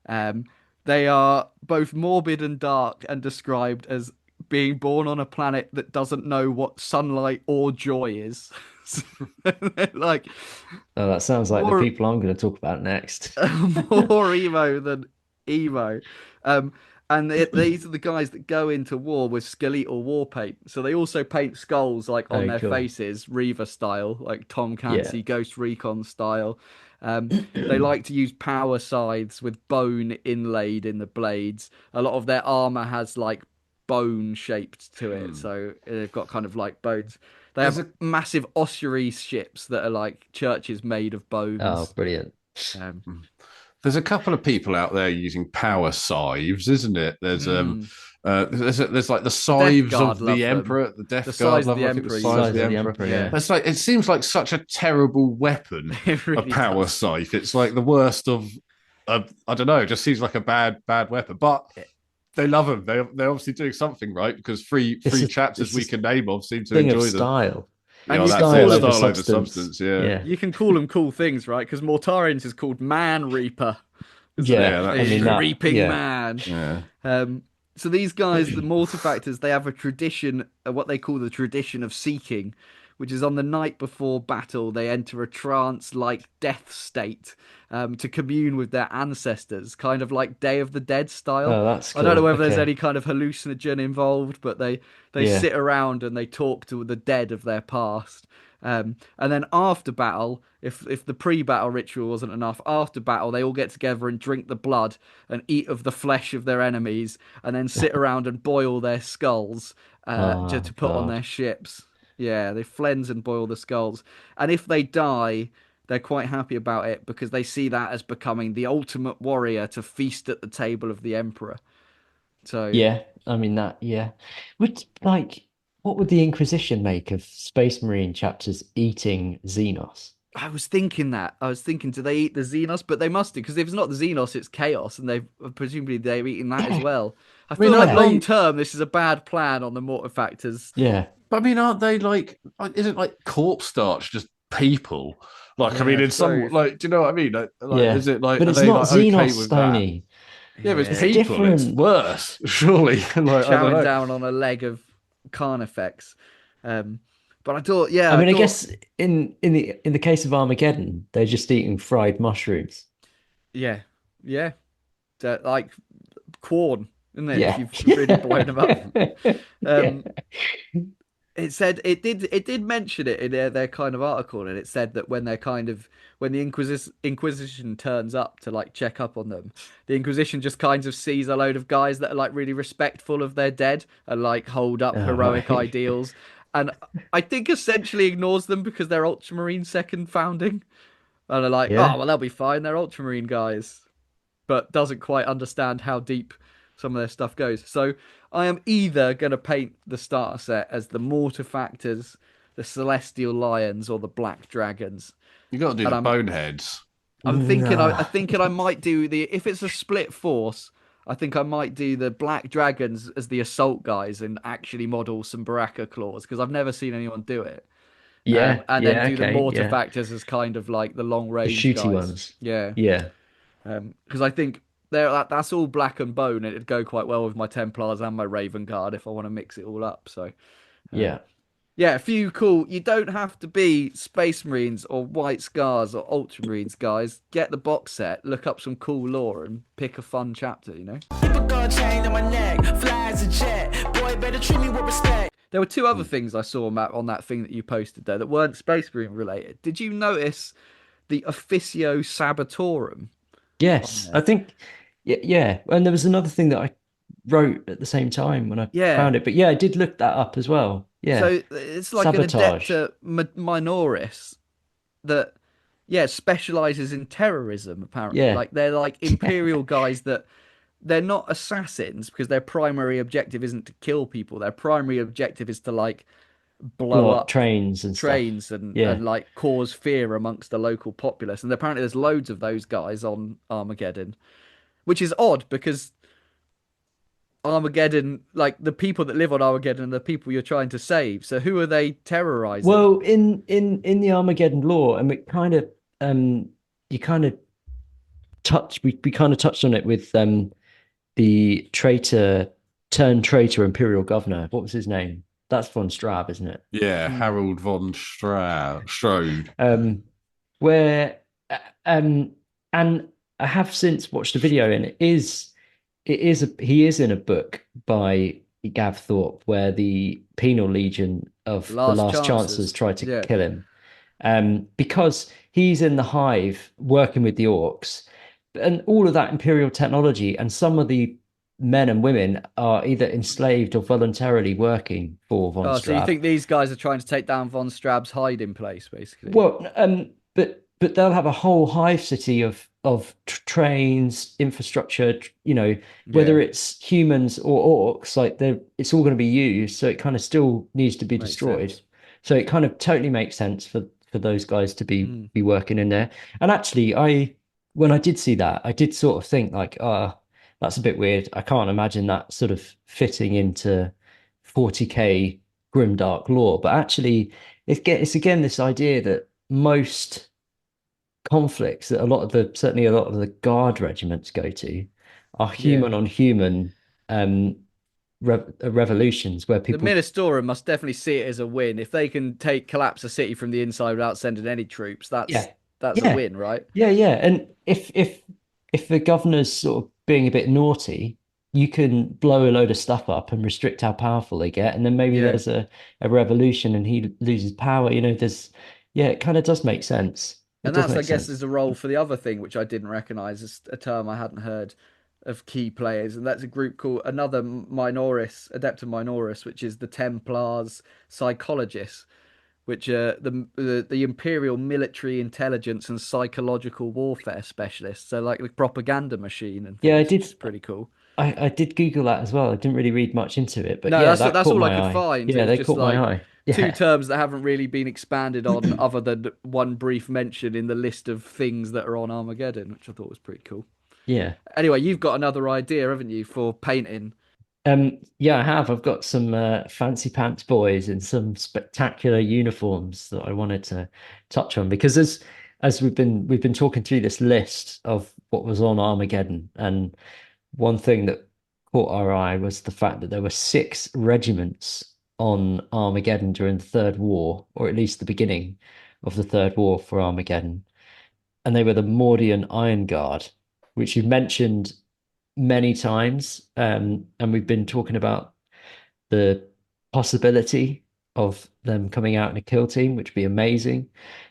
Speaker 2: They are both morbid and dark, and described as being born on a planet that doesn't know what sunlight or joy is. Like,
Speaker 3: that sounds like the people I'm going to talk about next.
Speaker 2: More emo than emo. And these are the guys that go into war with skeletal war paint. So they also paint skulls like on their faces, Reaver style, like Tom Clancy, Ghost Recon style. They like to use power scythes with bone inlaid in the blades. A lot of their armor has like bone shaped to it, so they've got kind of like bones. They have massive ossuary ships that are like churches made of bones.
Speaker 3: Oh, brilliant.
Speaker 1: There's a couple of people out there using power scives, isn't it? There's there's like the scives of the Emperor, the Death Guard,
Speaker 2: the Emperor.
Speaker 1: Size of the Emperor.
Speaker 3: Yeah.
Speaker 1: It's like, it seems like such a terrible weapon, really, a power scythe. It's like the worst of, I don't know, it just seems like a bad weapon. But they love them. They're obviously doing something right, because three chapters we can name of seem to enjoy them.
Speaker 3: Style.
Speaker 1: And you style over substance. Yeah.
Speaker 2: You can call them cool things, right? Because Mortarians is called Man Reaper. Reaping Man.
Speaker 1: Yeah.
Speaker 2: So these guys, the Mortifactors, they have a tradition, what they call the tradition of seeking, which is on the night before battle, they enter a trance-like death state to commune with their ancestors, kind of like Day of the Dead style.
Speaker 3: Oh, that's cool.
Speaker 2: I don't know whether there's any kind of hallucinogen involved, but they sit around and they talk to the dead of their past. And then after battle, if the pre-battle ritual wasn't enough, after battle they all get together and drink the blood and eat of the flesh of their enemies, and then sit around and boil their skulls to put on their ships. Yeah, they flens and boil the skulls. And if they die, they're quite happy about it, because they see that as becoming the ultimate warrior to feast at the table of the Emperor. So
Speaker 3: yeah, I mean that. Yeah, what would the Inquisition make of Space Marine chapters eating Xenos?
Speaker 2: I was thinking, do they eat the Xenos? But they must do, because if it's not the Xenos, it's Chaos, and presumably they're eating that as well. I feel like long term, this is a bad plan on the Mortifactors.
Speaker 3: Yeah.
Speaker 1: But I mean, aren't they like, isn't like corpse starch just people? Like, I mean, in some, like, do you know what I mean? Is it like,
Speaker 3: but it's not Xenos, Stoney.
Speaker 1: Yeah, but it's people. Different. It's worse, surely.
Speaker 2: Chowing down on a leg of Carnifex. But I thought,
Speaker 3: I guess in the case of Armageddon, they're just eating fried mushrooms.
Speaker 2: Yeah. Like corn, isn't it? Yeah. If you've really blown them up. It said it did mention it in their kind of article, and it said that when the Inquisition turns up to like check up on them, the Inquisition just kind of sees a load of guys that are like really respectful of their dead and like hold up heroic ideals, and I think essentially ignores them because they're Ultramarine second founding, and are like, oh well, they'll be fine, they're Ultramarine guys, but doesn't quite understand how deep some of their stuff goes. So I am either going to paint the starter set as the Mortifactors, the Celestial Lions, or the Black Dragons.
Speaker 1: You got to do the Boneheads.
Speaker 2: I'm thinking. I thinking I might do if it's a split force, I think I might do the Black Dragons as the assault guys and actually model some Baraka claws, because I've never seen anyone do it.
Speaker 3: Yeah,
Speaker 2: and then do the Mortifactors as kind of like the long range
Speaker 3: shooty
Speaker 2: guys.
Speaker 3: Ones.
Speaker 2: Yeah. Because I think that's all black and bone, and it'd go quite well with my Templars and my Raven Guard if I want to mix it all up. So a few cool. You don't have to be Space Marines or White Scars or Ultramarines, guys. Get the box set, look up some cool lore, and pick a fun chapter. You know. Chain on my neck, flies a jet. Boy, better treat me with respect. There were two other things I saw, Matt, on that thing that you posted there that weren't Space Marine related. Did you notice the Officio Sabatorum?
Speaker 3: Yes, I think, yeah. And there was another thing that I wrote at the same time when I found it. But I did look that up as well. Yeah.
Speaker 2: So it's like
Speaker 3: Sabotage.
Speaker 2: an Adepta Minoris that, specializes in terrorism, apparently.
Speaker 3: Yeah.
Speaker 2: Like they're like Imperial guys that they're not assassins, because their primary objective isn't to kill people. Their primary objective is to like blow up
Speaker 3: trains and
Speaker 2: like cause fear amongst the local populace. And apparently there's loads of those guys on Armageddon, which is odd because Armageddon, like the people that live on Armageddon are the people you're trying to save. So who are they terrorizing?
Speaker 3: Well, in the Armageddon lore, and we kind of we kind of touched on it with the traitor Imperial governor. What was his name? That's von Straub, isn't it?
Speaker 1: Yeah, Harold von Strode.
Speaker 3: Where and I have since watched a video, and he is in a book by Gav Thorpe where the Penal Legion of the Last Chancellors tried to kill him, because he's in the hive working with the orcs, and all of that Imperial technology and some of the men and women are either enslaved or voluntarily working for von
Speaker 2: Oh, so you
Speaker 3: Straub.
Speaker 2: think these guys are trying to take down von Straub's hiding place, basically?
Speaker 3: Well, but they'll have a whole hive city of trains, infrastructure. Whether it's humans or orcs, like it's all going to be used. So it kind of still needs to be destroyed.
Speaker 2: Sense.
Speaker 3: So it kind of totally makes sense for those guys to be working in there. And actually, when I did see that, I did sort of think like, that's a bit weird. I can't imagine that sort of fitting into 40k grimdark lore. But actually, it's again this idea that most conflicts that certainly a lot of the guard regiments go to are human on human revolutions where people.
Speaker 2: The Ministorum must definitely see it as a win. If they can collapse a city from the inside without sending any troops, that's a win, right?
Speaker 3: Yeah. And if the governor's sort of being a bit naughty, you can blow a load of stuff up and restrict how powerful they get, and then maybe there's a revolution and he loses power. It kind of does make sense.
Speaker 2: And that's, I guess, is a role for the other thing, which I didn't recognize, as a term I hadn't heard of key players, and that's a group called another Minoris, Adepta Minoris, which is the Templars psychologists, which are the Imperial military intelligence and psychological warfare specialists. So like the propaganda machine and things.
Speaker 3: Yeah, I did.
Speaker 2: It's pretty cool.
Speaker 3: I did Google that as well. I didn't really read much into it, but
Speaker 2: no,
Speaker 3: yeah,
Speaker 2: that's all I could find.
Speaker 3: Yeah, they caught my eye.
Speaker 2: Two terms that haven't really been expanded on other than one brief mention in the list of things that are on Armageddon, which I thought was pretty cool.
Speaker 3: Yeah.
Speaker 2: Anyway, you've got another idea, haven't you, for painting?
Speaker 3: Yeah, I have. I've got some fancy pants boys in some spectacular uniforms that I wanted to touch on, because as we've been talking through this list of what was on Armageddon, and one thing that caught our eye was the fact that there were 6 regiments on Armageddon during the Third War, or at least the beginning of the Third War for Armageddon. And they were the Mordian Iron Guard, which you've mentioned many times. And we've been talking about the possibility of them coming out in a kill team, which would be amazing.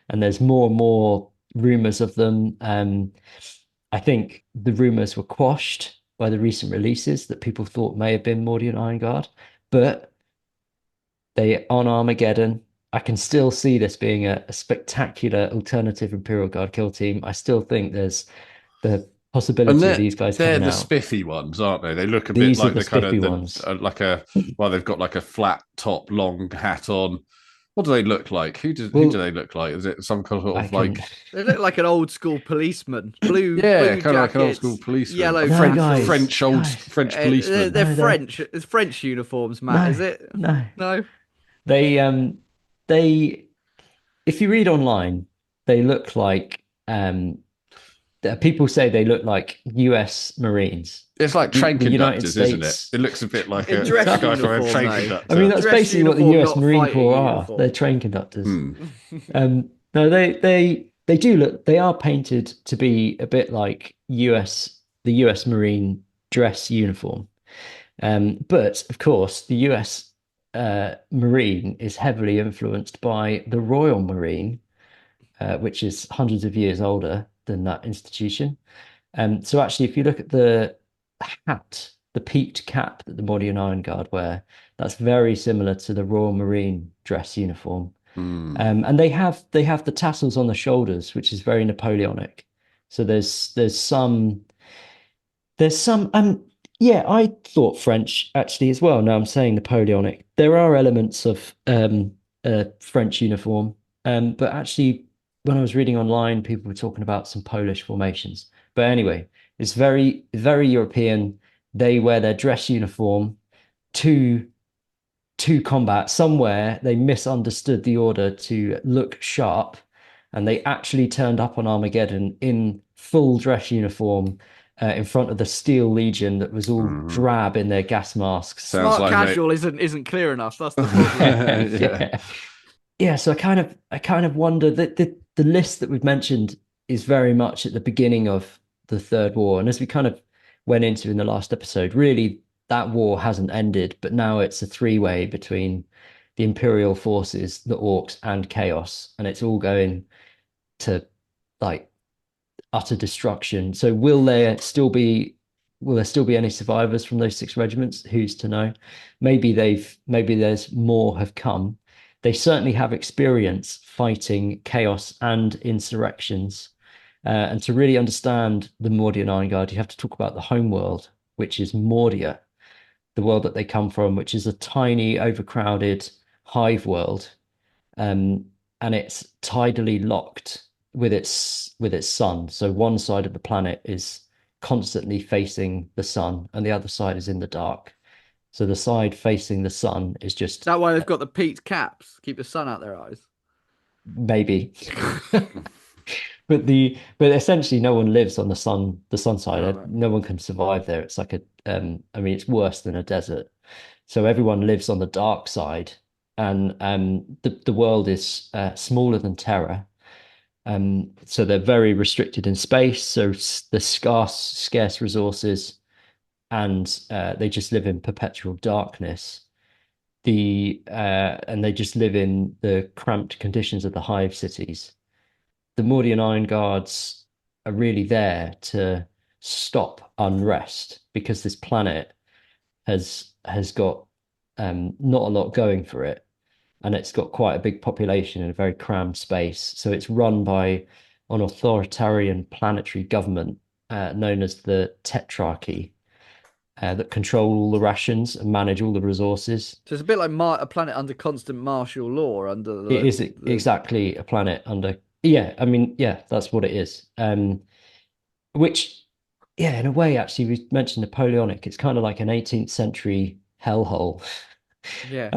Speaker 3: And there's more and more rumors of them. I think the rumors were quashed by the recent releases that people thought may have been Mordian Iron Guard, but they on Armageddon. I can still see this being a spectacular alternative Imperial Guard kill team. I still think there's the possibility of these guys coming out.
Speaker 1: They're the spiffy ones, aren't they? They look a bit like the kind of
Speaker 3: ones.
Speaker 1: They've got like a flat top, long hat on. What do they look like? Who do they look like? Is it some kind of like?
Speaker 2: They look like an old school policeman. Blue,
Speaker 1: yeah,
Speaker 2: blue
Speaker 1: kind of like an old
Speaker 2: jackets,
Speaker 1: school policeman.
Speaker 2: Yellow
Speaker 1: French policeman.
Speaker 2: They're French. It's French uniforms, Matt. Is it?
Speaker 3: No. They if you read online, they look like people say they look like US Marines.
Speaker 1: It's like train conductors, isn't it? It looks a bit like a guy from a train conductor.
Speaker 3: I mean, that's basically what the US Marine Corps are. They're train conductors. No, they do look. They are painted to be a bit like the US Marine dress uniform. But of course, the US Marine is heavily influenced by the Royal Marine, which is hundreds of years older than that institution. So actually, if you look at the hat, the peaked cap that the Mordian Iron Guard wear, that's very similar to the Royal Marine dress uniform. And they have the tassels on the shoulders, which is very Napoleonic. So there's some yeah, I thought French actually as well. Now I'm saying Napoleonic. There are elements of French uniform, but actually, when I was reading online, people were talking about some Polish formations. But anyway, it's very, very European. They wear their dress uniform to combat. Somewhere they misunderstood the order to look sharp, and they actually turned up on Armageddon in full dress uniform. In front of the Steel Legion that was all drab in their gas masks.
Speaker 2: Smart like casual isn't clear enough. That's the problem.
Speaker 3: Yeah. So I kind of wonder that the list that we've mentioned is very much at the beginning of the Third War, and as we kind of went into in the last episode, really that war hasn't ended, but now it's a 3-way between the Imperial forces, the Orcs, and Chaos, and it's all going to like utter destruction. So will there still be will there still be any survivors from those 6 regiments? Who's to know? Maybe there's more have come. They certainly have experience fighting chaos and insurrections. And to really understand the Mordian Iron Guard, you have to talk about the home world, which is Mordia, the world that they come from, which is a tiny, overcrowded hive world. And it's tidally locked with its sun. So one side of the planet is constantly facing the sun, and the other side is in the dark. So the side facing the sun is just
Speaker 2: Is that why they've got the peaked caps? Keep the sun out their eyes.
Speaker 3: Maybe. But essentially no one lives on the sun side.
Speaker 2: Oh, right.
Speaker 3: No one can survive there. It's like I mean it's worse than a desert. So everyone lives on the dark side, and the world is smaller than Terra. So they're very restricted in space. So the scarce resources, and they just live in perpetual darkness. And they just live in the cramped conditions of the hive cities. The Mordian Iron Guards are really there to stop unrest because this planet has got not a lot going for it, and it's got quite a big population in a very crammed space. So it's run by an authoritarian planetary government known as the Tetrarchy that control all the rations and manage all the resources.
Speaker 2: So it's a bit like a planet under constant martial law.
Speaker 3: It is exactly a planet under. Yeah, I mean, yeah, that's what it is. Which, yeah, in a way, actually, we mentioned Napoleonic. It's kind of like an 18th century hellhole.
Speaker 2: Yeah.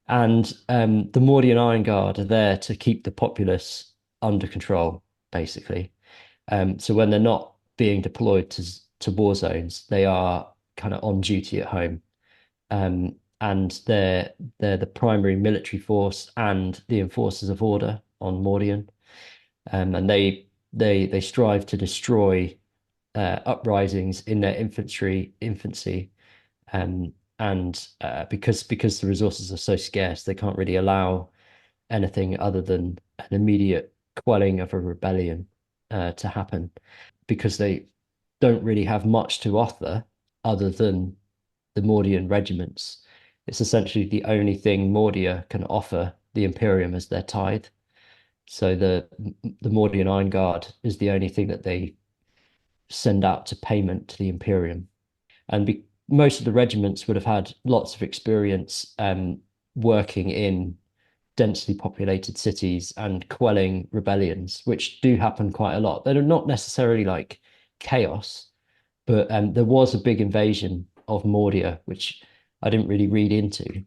Speaker 3: And the Mordian Iron Guard are there to keep the populace under control, basically. So when they're not being deployed to war zones, they are kind of on duty at home. And they're the primary military force and the enforcers of order on Mordian. And they strive to destroy uprisings in their infancy. And because the resources are so scarce, they can't really allow anything other than an immediate quelling of a rebellion to happen, because they don't really have much to offer other than the Mordian regiments. It's essentially the only thing Mordia can offer the Imperium as their tithe. So the Mordian Iron Guard is the only thing that they send out to payment to the Imperium. And most of the regiments would have had lots of experience working in densely populated cities and quelling rebellions, which do happen quite a lot. They're not necessarily like chaos, but there was a big invasion of Mordia, which I didn't really read into.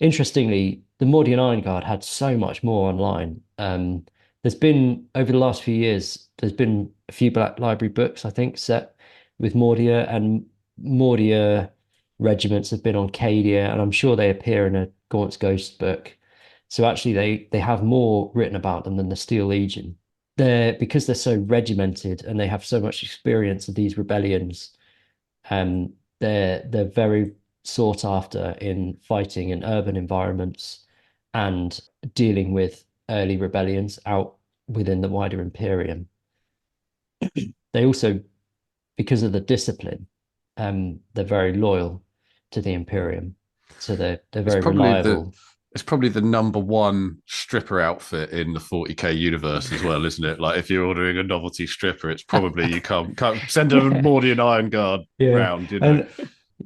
Speaker 3: Interestingly, the Mordian Iron Guard had so much more online. There's been, over the last few years, there's been a few Black Library books, I think, set with Mordia, and Mordia regiments have been on Cadia, and I'm sure they appear in a Gaunt's Ghost book. So actually they have more written about them than the Steel Legion. Because they're so regimented and they have so much experience of these rebellions, they're very sought after in fighting in urban environments and dealing with early rebellions out within the wider Imperium. They also, because of the discipline, they're very loyal to the Imperium. So they're very reliable.
Speaker 1: It's probably the number one stripper outfit in the 40k universe as well, isn't it? Like if you're ordering a novelty stripper, it's probably you can't send a Mordian Iron Guard round, you know.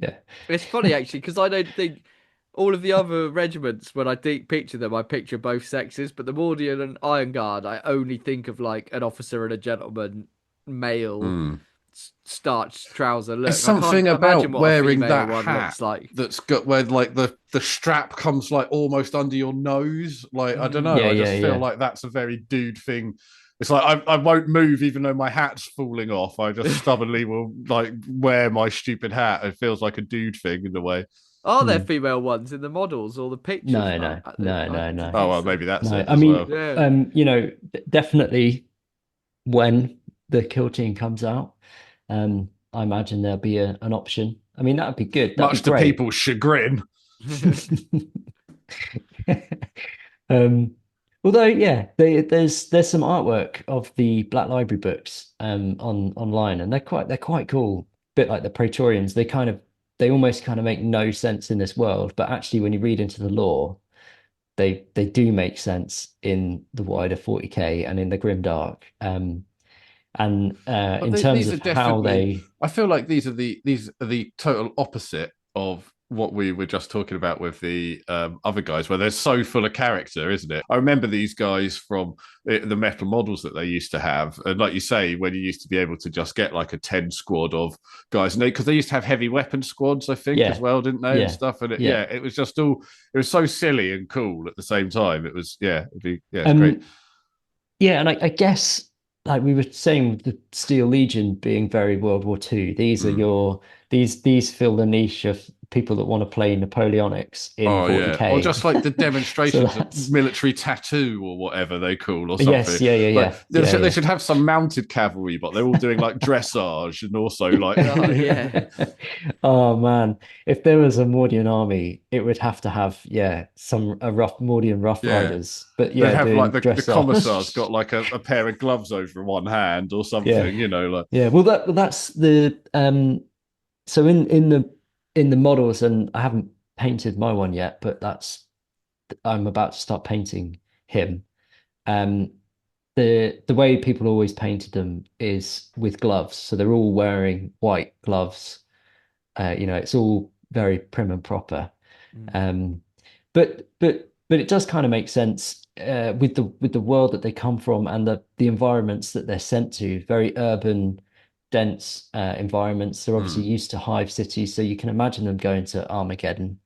Speaker 3: Yeah,
Speaker 2: it's funny actually, because I don't think all of the other regiments, when I picture them, I picture both sexes, but the Mordian and Iron Guard, I only think of like an officer and a gentleman, male. Starched trouser look.
Speaker 1: There's something about wearing that hat that's got where like the strap comes like almost under your nose. Like I don't know. I just feel like that's a very dude thing. It's like I won't move even though my hat's falling off. I just stubbornly will like wear my stupid hat. It feels like a dude thing in a way.
Speaker 2: Are there female ones in the models or the pictures?
Speaker 3: No.
Speaker 1: Oh well, maybe that's it.
Speaker 3: I mean, you know, definitely when the kill team comes out, I imagine there'll be an option. I mean, that would be good. That'd
Speaker 1: Much to people's chagrin.
Speaker 3: Although, yeah, there's some artwork of the Black Library books online, and they're quite cool. bit like the Praetorians. They almost kind of make no sense in this world, but actually, when you read into the lore, they do make sense in the wider 40k and in the Grimdark. And in terms of how they,
Speaker 1: I feel like these are the total opposite of what we were just talking about with the other guys, where they're so full of character, isn't it? I remember these guys from the metal models that they used to have, and like you say, when you used to be able to just get like a 10 squad of guys, and because they used to have heavy weapon squads, I think, as well, didn't they, and stuff, and it was just all, it was so silly and cool at the same time. It was it's great.
Speaker 3: Yeah, and I guess, like we were saying, with the Steel Legion being very World War II, these are these fill the niche of people that want to play Napoleonics in 40k.
Speaker 1: Or just like the demonstrations of military tattoo or whatever they call, or something.
Speaker 3: Yes, yeah.
Speaker 1: They should have some mounted cavalry, but they're all doing like dressage and also like
Speaker 3: Oh man, if there was a Mordian army, it would have to have some Mordian Rough Riders. But
Speaker 1: they'd have like the commissar's got like a pair of gloves over one hand or something, like
Speaker 3: Well, that's the so in the models, and I haven't painted my one yet, but I'm about to start painting him. The way people always painted them is with gloves, so they're all wearing white gloves. It's all very prim and proper. But it does kind of make sense with the world that they come from and the environments that they're sent to, very urban, dense environments. They're obviously used to hive cities, so you can imagine them going to Armageddon.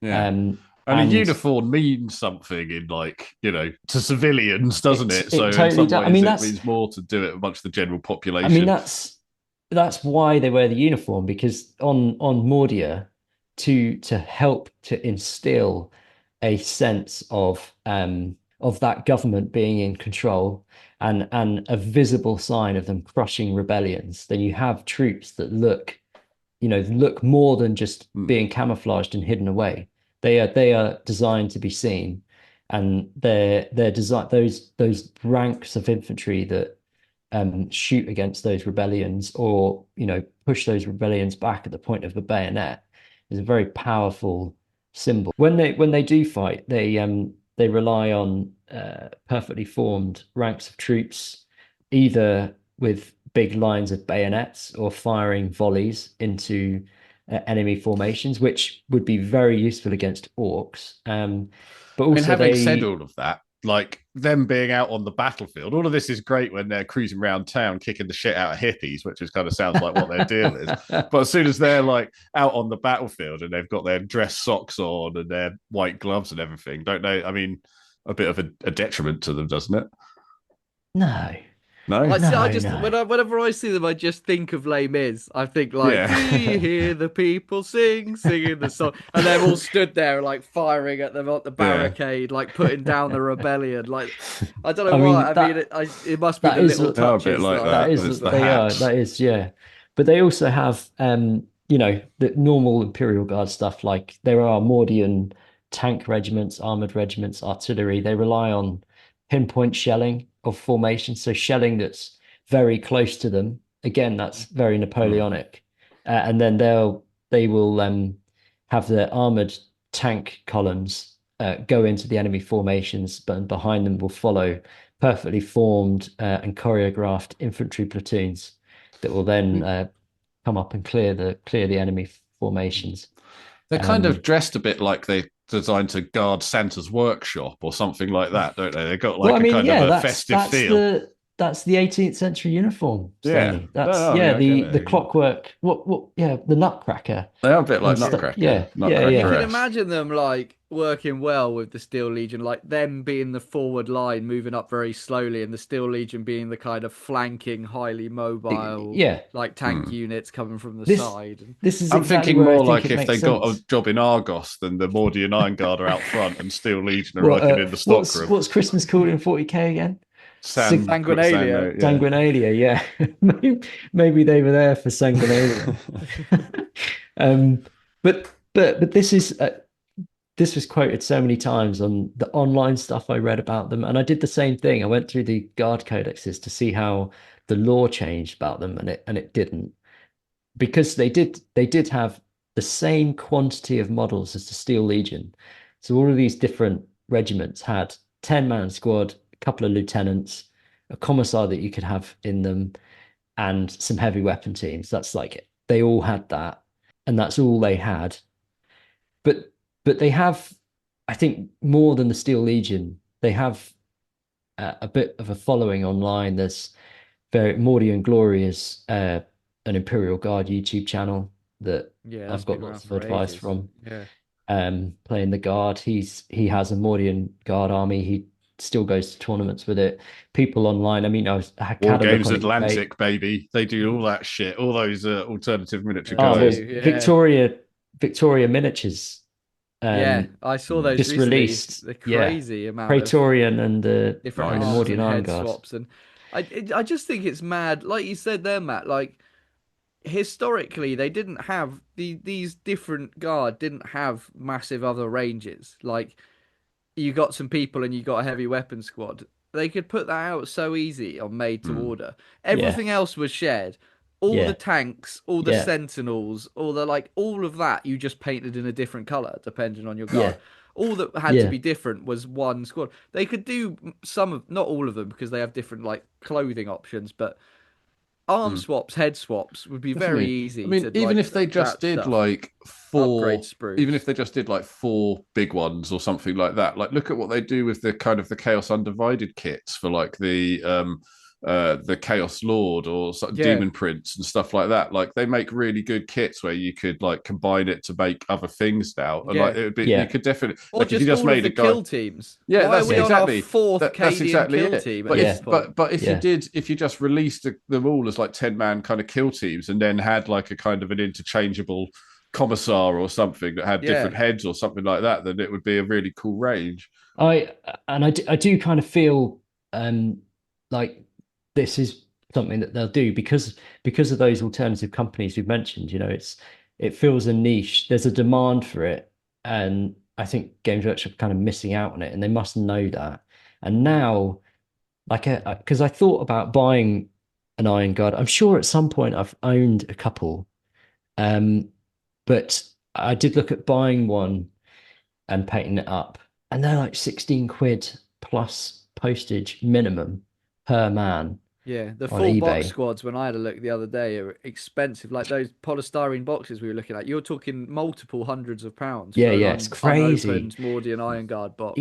Speaker 1: And a uniform means something in, like, to civilians, doesn't it? So
Speaker 3: totally
Speaker 1: in some ways, it means more to do it amongst the general population.
Speaker 3: I mean, that's why they wear the uniform, because on Mordia, to help to instill a sense of that government being in control and a visible sign of them crushing rebellions, then you have troops that look more than just being camouflaged and hidden away. They are designed to be seen, and they're designed, those ranks of infantry that shoot against those rebellions, or push those rebellions back at the point of the bayonet, is a very powerful symbol. When they do fight, they rely on perfectly formed ranks of troops, either with big lines of bayonets or firing volleys into enemy formations, which would be very useful against orcs. But also,
Speaker 1: having said all of that, like them being out on the battlefield, all of this is great when they're cruising around town kicking the shit out of hippies, which is kind of sounds like what their deal is. But as soon as they're like out on the battlefield and they've got their dress socks on and their white gloves and everything, don't they? I mean, a bit of a detriment to them, doesn't it?
Speaker 3: No.
Speaker 2: Whenever I see them, I just think of Les Mis. I think like, do you hear the people singing the song? And they're all stood there like firing at them at the barricade, like putting down the rebellion. Like, I don't know why. It must be the little touches.
Speaker 1: Like that
Speaker 3: is, yeah. But they also have, the normal Imperial Guard stuff. Like, there are Mordian tank regiments, armored regiments, artillery. They rely on pinpoint shelling of formation, so shelling that's very close to them. Again, that's very Napoleonic. And then they will have their armored tank columns go into the enemy formations, but behind them will follow perfectly formed and choreographed infantry platoons that will then come up and clear the enemy formations.
Speaker 1: They're kind of dressed a bit like they designed to guard Santa's workshop or something like that, don't they? They've got like a festive feel.
Speaker 3: That's the 18th century uniform.
Speaker 1: Stanley.
Speaker 3: Yeah. The clockwork. The Nutcracker.
Speaker 1: They are a bit like Nutcracker.
Speaker 3: Yeah.
Speaker 2: You can imagine them like working well with the Steel Legion, like them being the forward line, moving up very slowly, and the Steel Legion being the kind of flanking, highly mobile, like tank units coming from the side.
Speaker 1: I'm thinking more like if they got a job in Argos, then the Mordian Iron Guard are out front and Steel Legion are working in the stockroom.
Speaker 3: What's Christmas called in 40k again?
Speaker 2: Sanguinalia.
Speaker 3: Sanguinalia, yeah. Maybe they were there for Sanguinalia. But this was quoted so many times on the online stuff I read about them, and I did the same thing. I went through the guard codexes to see how the lore changed about them, and it didn't. because they did have the same quantity of models as the Steel Legion. So all of these different regiments had 10-man squad, a couple of lieutenants, a commissar that you could have in them, and some heavy weapon teams. That's like they all had that, and that's all they had. But they have, I think, more than the Steel Legion. They have a bit of a following online. There's very Morty and Glory is an Imperial Guard YouTube channel that I've got lots of advice from.
Speaker 2: Yeah.
Speaker 3: Playing the guard. He has a Mordian guard army. He still goes to tournaments with it. People online. I mean, I had
Speaker 1: War
Speaker 3: a look
Speaker 1: Games
Speaker 3: on
Speaker 1: Atlantic, baby. They do all that shit. All those alternative miniature
Speaker 3: Oh,
Speaker 1: guys.
Speaker 3: Victoria miniatures.
Speaker 2: Yeah, I saw those
Speaker 3: just
Speaker 2: recently.
Speaker 3: released.
Speaker 2: The crazy amount
Speaker 3: Praetorian and
Speaker 2: different
Speaker 3: and the
Speaker 2: arms
Speaker 3: Mordian
Speaker 2: and
Speaker 3: Iron
Speaker 2: head
Speaker 3: Guard.
Speaker 2: swaps, and I just think it's mad. Like you said there, Matt. Like historically, they didn't have these different guard didn't have massive other ranges. Like you got some people and you got a heavy weapon squad. They could put that out so easy on made to order. Everything else was shared. All the tanks, all the sentinels, all the all of that you just painted in a different color depending on your guard. All that had to be different was one squad. They could do some of, not all of them, because they have different clothing options, but arm swaps, head swaps would be very easy.
Speaker 1: I mean, even if they just did four, even if they just did four big ones or something like that, look at what they do with the kind of the Chaos Undivided kits for the Chaos Lord or Demon Prince and stuff like that. They make really good kits where you could combine it to make other things now. And it would be, you could definitely,
Speaker 2: or
Speaker 1: if you just made a
Speaker 2: kill teams.
Speaker 1: Yeah,
Speaker 2: why
Speaker 1: that's
Speaker 2: are we
Speaker 1: exactly
Speaker 2: on our fourth
Speaker 1: that's exactly
Speaker 2: kill
Speaker 1: it.
Speaker 2: Team
Speaker 1: But if you just released them all as 10-man kind of kill teams and then had a kind of an interchangeable commissar or something that had different heads or something like that, then it would be a really cool range.
Speaker 3: I do kind of feel like this is something that they'll do because of those alternative companies we've mentioned. It fills a niche. There's a demand for it, and I think Games Workshop are kind of missing out on it, and they must know that. And now, because I thought about buying an Iron Guard. I'm sure at some point I've owned a couple, but I did look at buying one and painting it up, and they're 16 quid plus postage minimum per man.
Speaker 2: Yeah, the full box squads, when I had a look the other day, are expensive. Like those polystyrene boxes we were looking at, you're talking multiple hundreds of pounds.
Speaker 3: Yeah, it's crazy.
Speaker 2: Unopened Mordian Iron Guard box.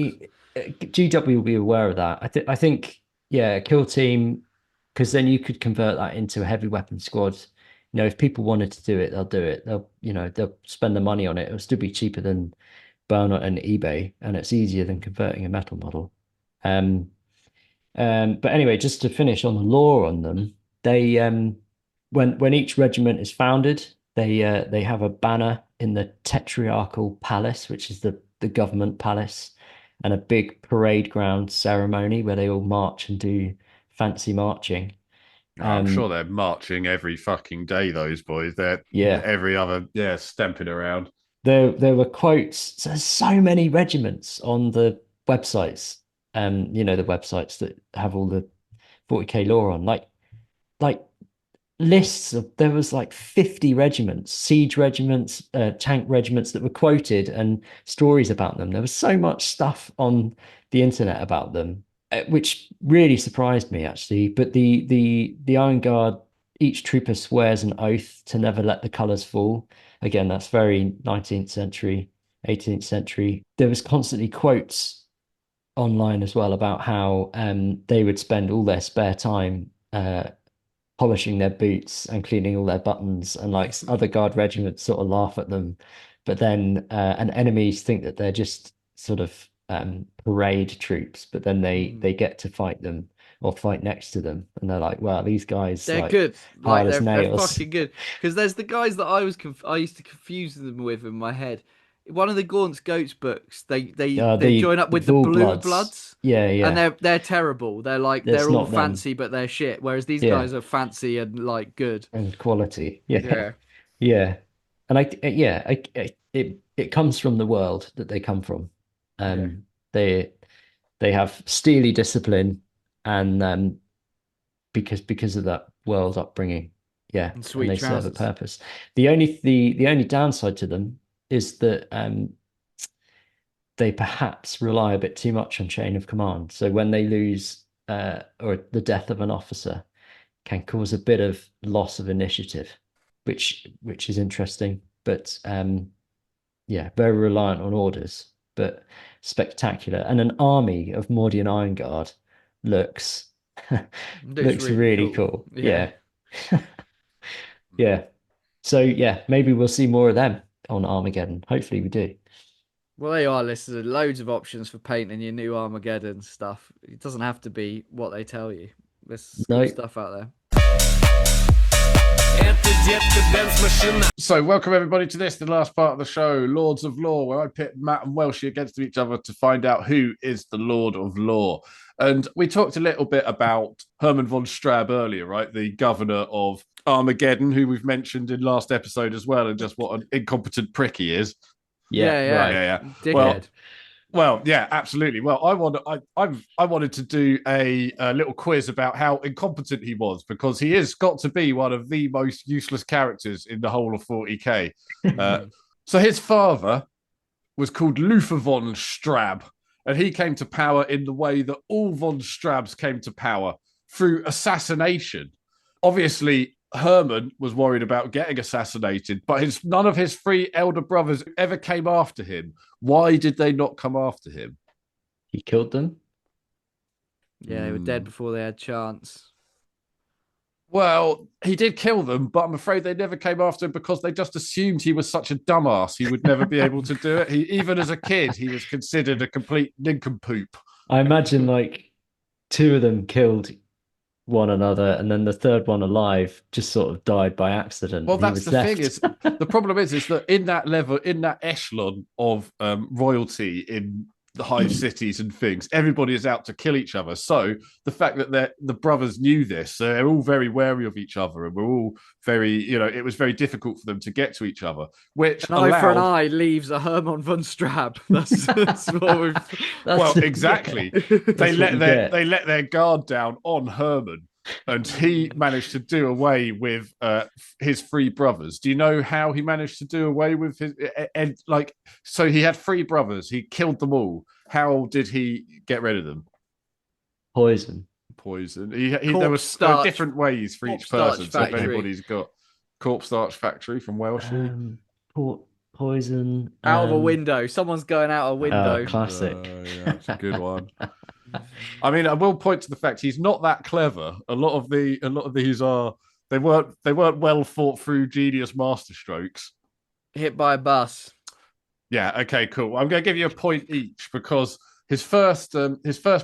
Speaker 3: GW will be aware of that. I think, kill team, because then you could convert that into a heavy weapon squad. If people wanted to do it, they'll do it. They'll spend the money on it. It'll still be cheaper than Burn and eBay, and it's easier than converting a metal model. But anyway, just to finish on the lore on them, they when each regiment is founded, they have a banner in the Tetrarchal Palace, which is the government palace, and a big parade ground ceremony where they all march and do fancy marching.
Speaker 1: I'm sure they're marching every fucking day, those boys. They're every other stamping around.
Speaker 3: There were quotes. There's so many regiments on the websites. The websites that have all the 40k lore on, like lists of, there was 50 regiments, siege regiments, tank regiments that were quoted, and stories about them. There was so much stuff on the internet about them, which really surprised me actually. But the Iron Guard, each trooper swears an oath to never let the colours fall. Again, that's very 19th century, 18th century. There was constantly quotes online as well about how they would spend all their spare time polishing their boots and cleaning all their buttons, and other guard regiments sort of laugh at them, but then and enemies think that they're just sort of parade troops, but then they get to fight them or fight next to them, and they're like, wow, these guys,
Speaker 2: they're good,
Speaker 3: hard as
Speaker 2: they're
Speaker 3: nails.
Speaker 2: fucking good. Because there's the guys that I used to confuse them with in my head. One of the Gaunt's Goats books, they join up with the Blue Bloods.
Speaker 3: Yeah,
Speaker 2: and they're terrible. They're they're all fancy, but they're shit. Whereas these guys are fancy and good
Speaker 3: and quality. Yeah. And it comes from the world that they come from. They have steely discipline, and because of that world upbringing, Yeah,
Speaker 2: And
Speaker 3: and they serve a
Speaker 2: trousers.
Speaker 3: purpose. The only downside to them is that they perhaps rely a bit too much on chain of command. So when they lose or the death of an officer can cause a bit of loss of initiative, which is interesting. But yeah, very reliant on orders, but spectacular. And an army of Mordian Iron Guard looks looks really cool. Yeah. Yeah. So yeah, maybe we'll see more of them on Armageddon. Hopefully we do.
Speaker 2: Well, there you are, listeners. Loads of options for painting your new Armageddon stuff. It doesn't have to be what they tell you. There's cool stuff out there.
Speaker 1: So, welcome everybody to the last part of the show, Lords of Law, where I pit Matt and Welshie against each other to find out who is the Lord of Law. And we talked a little bit about Hermann von Strab earlier, right? The governor of Armageddon, who we've mentioned in last episode as well, and just what an incompetent prick he is.
Speaker 2: Yeah. Dickhead.
Speaker 1: Well, yeah, absolutely. Well, I wanted to do a little quiz about how incompetent he was, because he has got to be one of the most useless characters in the whole of 40k. So his father was called Luther von Strab, and he came to power in the way that all von Strabs came to power, through assassination. Obviously, Hermann was worried about getting assassinated, but none of his three elder brothers ever came after him. Why did they not come after him?
Speaker 3: He killed them.
Speaker 2: Yeah, they were dead before they had chance.
Speaker 1: Well, he did kill them, but I'm afraid they never came after him because they just assumed he was such a dumbass he would never be able to do it. Even as a kid, he was considered a complete nincompoop.
Speaker 3: I imagine like two of them killed one another, and then the third one alive just sort of died by accident.
Speaker 1: Well, that's the thing is, the problem is that in that level, in that echelon of royalty in the hive cities and things, everybody is out to kill each other. So the fact that the brothers knew this, so they're all very wary of each other, and we're all very, it was very difficult for them to get to each other. Which
Speaker 2: an eye for an eye leaves a Hermann von Strab. That's what we've.
Speaker 1: Well, exactly. They let their guard down on Hermann, and he managed to do away with his three brothers. Do you know how he managed to do away with his? So he had three brothers. He killed them all. How did he get rid of them?
Speaker 3: Poison.
Speaker 1: There were different ways for each person. So if anybody's got corpse starch factory from Welshie.
Speaker 3: Poison.
Speaker 2: Out of a window. Someone's going out a window.
Speaker 3: Classic.
Speaker 1: Yeah, it's a good one. I mean, I will point to the fact he's not that clever. A lot of these are they weren't well thought through genius masterstrokes.
Speaker 2: Hit by a bus.
Speaker 1: Yeah. Okay. Cool. I'm going to give you a point each because his first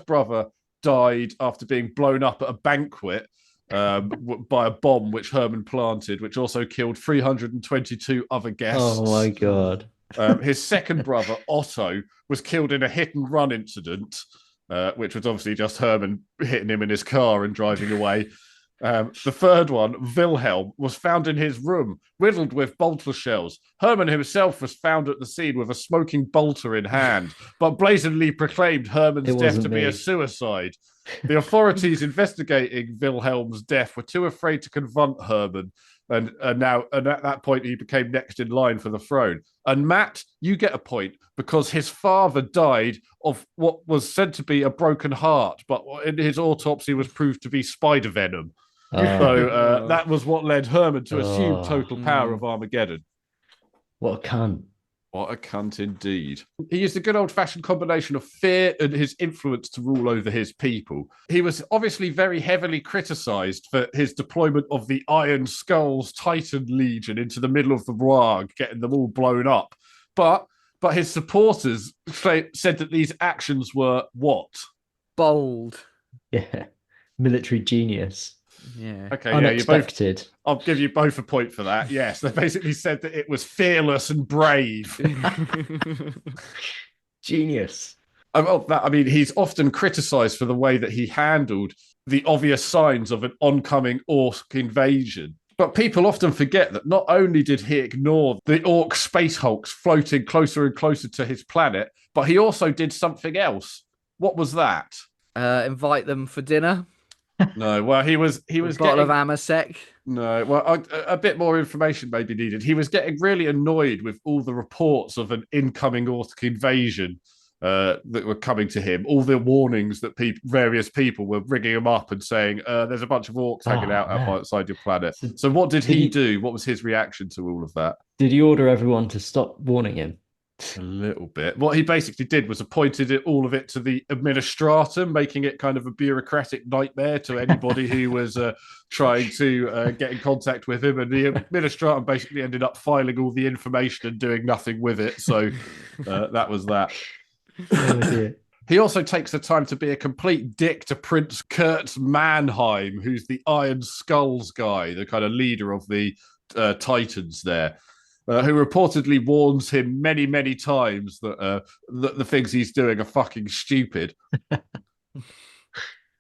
Speaker 1: brother died after being blown up at a banquet by a bomb which Hermann planted, which also killed 322 other guests.
Speaker 3: Oh my god!
Speaker 1: His second brother Otto was killed in a hit and run incident. Which was obviously just Hermann hitting him in his car and driving away. The third one, Wilhelm, was found in his room, riddled with bolter shells. Hermann himself was found at the scene with a smoking bolter in hand, but blazingly proclaimed Hermann's death to be a suicide. The authorities investigating Wilhelm's death were too afraid to confront Hermann, and at that point he became next in line for the throne. And Matt, you get a point because his father died of what was said to be a broken heart, but in his autopsy was proved to be spider venom. So that was what led Hermann to assume total power of Armageddon.
Speaker 3: What a cunt.
Speaker 1: What a cunt indeed. He used a good old-fashioned combination of fear and his influence to rule over his people. He was obviously very heavily criticised for his deployment of the Iron Skull's Titan Legion into the middle of the Rag, getting them all blown up. But his supporters said that these actions were what?
Speaker 2: Bold.
Speaker 3: Yeah. Military genius.
Speaker 2: Yeah.
Speaker 1: Okay.
Speaker 3: Unexpected.
Speaker 1: Yeah, I'll give you both a point for that. Yes, they basically said that it was fearless and brave.
Speaker 3: Genius.
Speaker 1: I mean, he's often criticised for the way that he handled the obvious signs of an oncoming orc invasion. But people often forget that not only did he ignore the orc space hulks floating closer and closer to his planet, but he also did something else. What was that?
Speaker 2: Invite them for dinner.
Speaker 1: No, well, he was
Speaker 2: a bottle of Amasec.
Speaker 1: No, well, a bit more information may be needed. He was getting really annoyed with all the reports of an incoming Orc invasion that were coming to him. All the warnings that various people were ringing him up and saying, "There's a bunch of orcs hanging out outside your planet." So what did he do? What was his reaction to all of that?
Speaker 3: Did he order everyone to stop warning him?
Speaker 1: A little bit. What he basically did was appointed all of it to the administratum, making it kind of a bureaucratic nightmare to anybody who was trying to get in contact with him. And the administratum basically ended up filing all the information and doing nothing with it. So that was that.
Speaker 3: Oh, dear.
Speaker 1: He also takes the time to be a complete dick to Prince Kurtz Mannheim, who's the Iron Skulls guy, the kind of leader of the Titans there. Who reportedly warns him many, many times that the things he's doing are fucking stupid.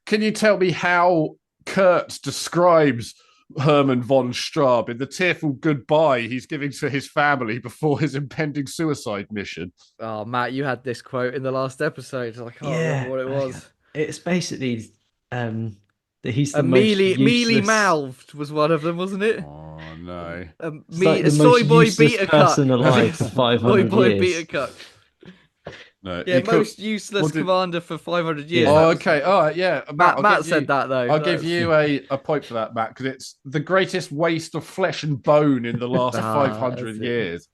Speaker 1: Can you tell me how Kurt describes Hermann von Straub in the tearful goodbye he's giving to his family before his impending suicide mission?
Speaker 2: Oh, Matt, you had this quote in the last episode. I can't remember what it was.
Speaker 3: It's basically that he's the
Speaker 2: mealy-mouthed was one of them, wasn't it?
Speaker 1: Oh, no.
Speaker 3: A soy boy beta person alive for 500 years. Soy boy beta cuck.
Speaker 1: No,
Speaker 2: yeah, most useless commander for 500 years.
Speaker 1: Oh, okay. All right, yeah.
Speaker 2: Matt said that, though.
Speaker 1: I'll give you a point for that, Matt, because it's the greatest waste of flesh and bone in the last 500 years.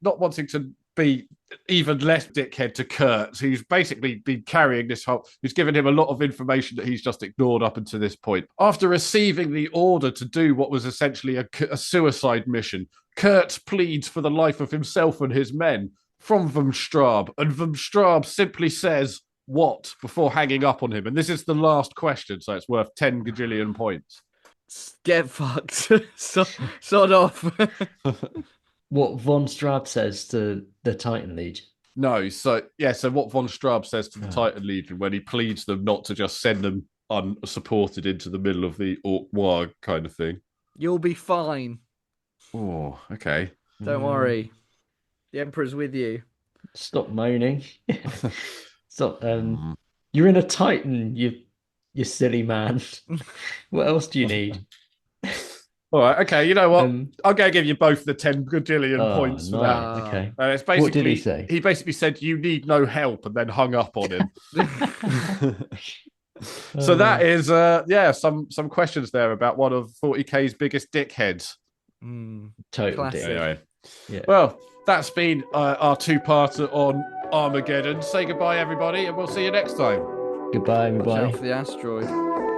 Speaker 1: Not wanting to be even less dickhead to Kurtz, who's basically been carrying this who's given him a lot of information that he's just ignored up until this point. After receiving the order to do what was essentially a suicide mission, Kurtz pleads for the life of himself and his men from von Straub, and von Straub simply says, "What?" before hanging up on him. And this is the last question, so it's worth 10 gajillion points.
Speaker 2: Get fucked. Sod off.
Speaker 3: What von Straub says to the Titan Legion?
Speaker 1: No, so what von Straub says to the Titan Legion when he pleads them not to just send them unsupported into the middle of the Orc War kind of thing.
Speaker 2: You'll be fine.
Speaker 1: Oh, okay.
Speaker 2: Don't worry. The Emperor's with you.
Speaker 3: Stop moaning. Stop. You're in a Titan, you silly man. What else do you need?
Speaker 1: All right, okay. You know what? I'm going to give you both the 10 gajillion points for that.
Speaker 3: Okay.
Speaker 1: It's basically,
Speaker 3: what did he say?
Speaker 1: He basically said, "You need no help," and then hung up on him. So that is, some questions there about one of 40K's biggest dickheads.
Speaker 3: Total dick.
Speaker 1: Anyway.
Speaker 3: Yeah.
Speaker 1: Well, that's been our two-parter on Armageddon. Say goodbye, everybody, and we'll see you next time.
Speaker 3: Goodbye, everybody.
Speaker 2: Watch out for the asteroid.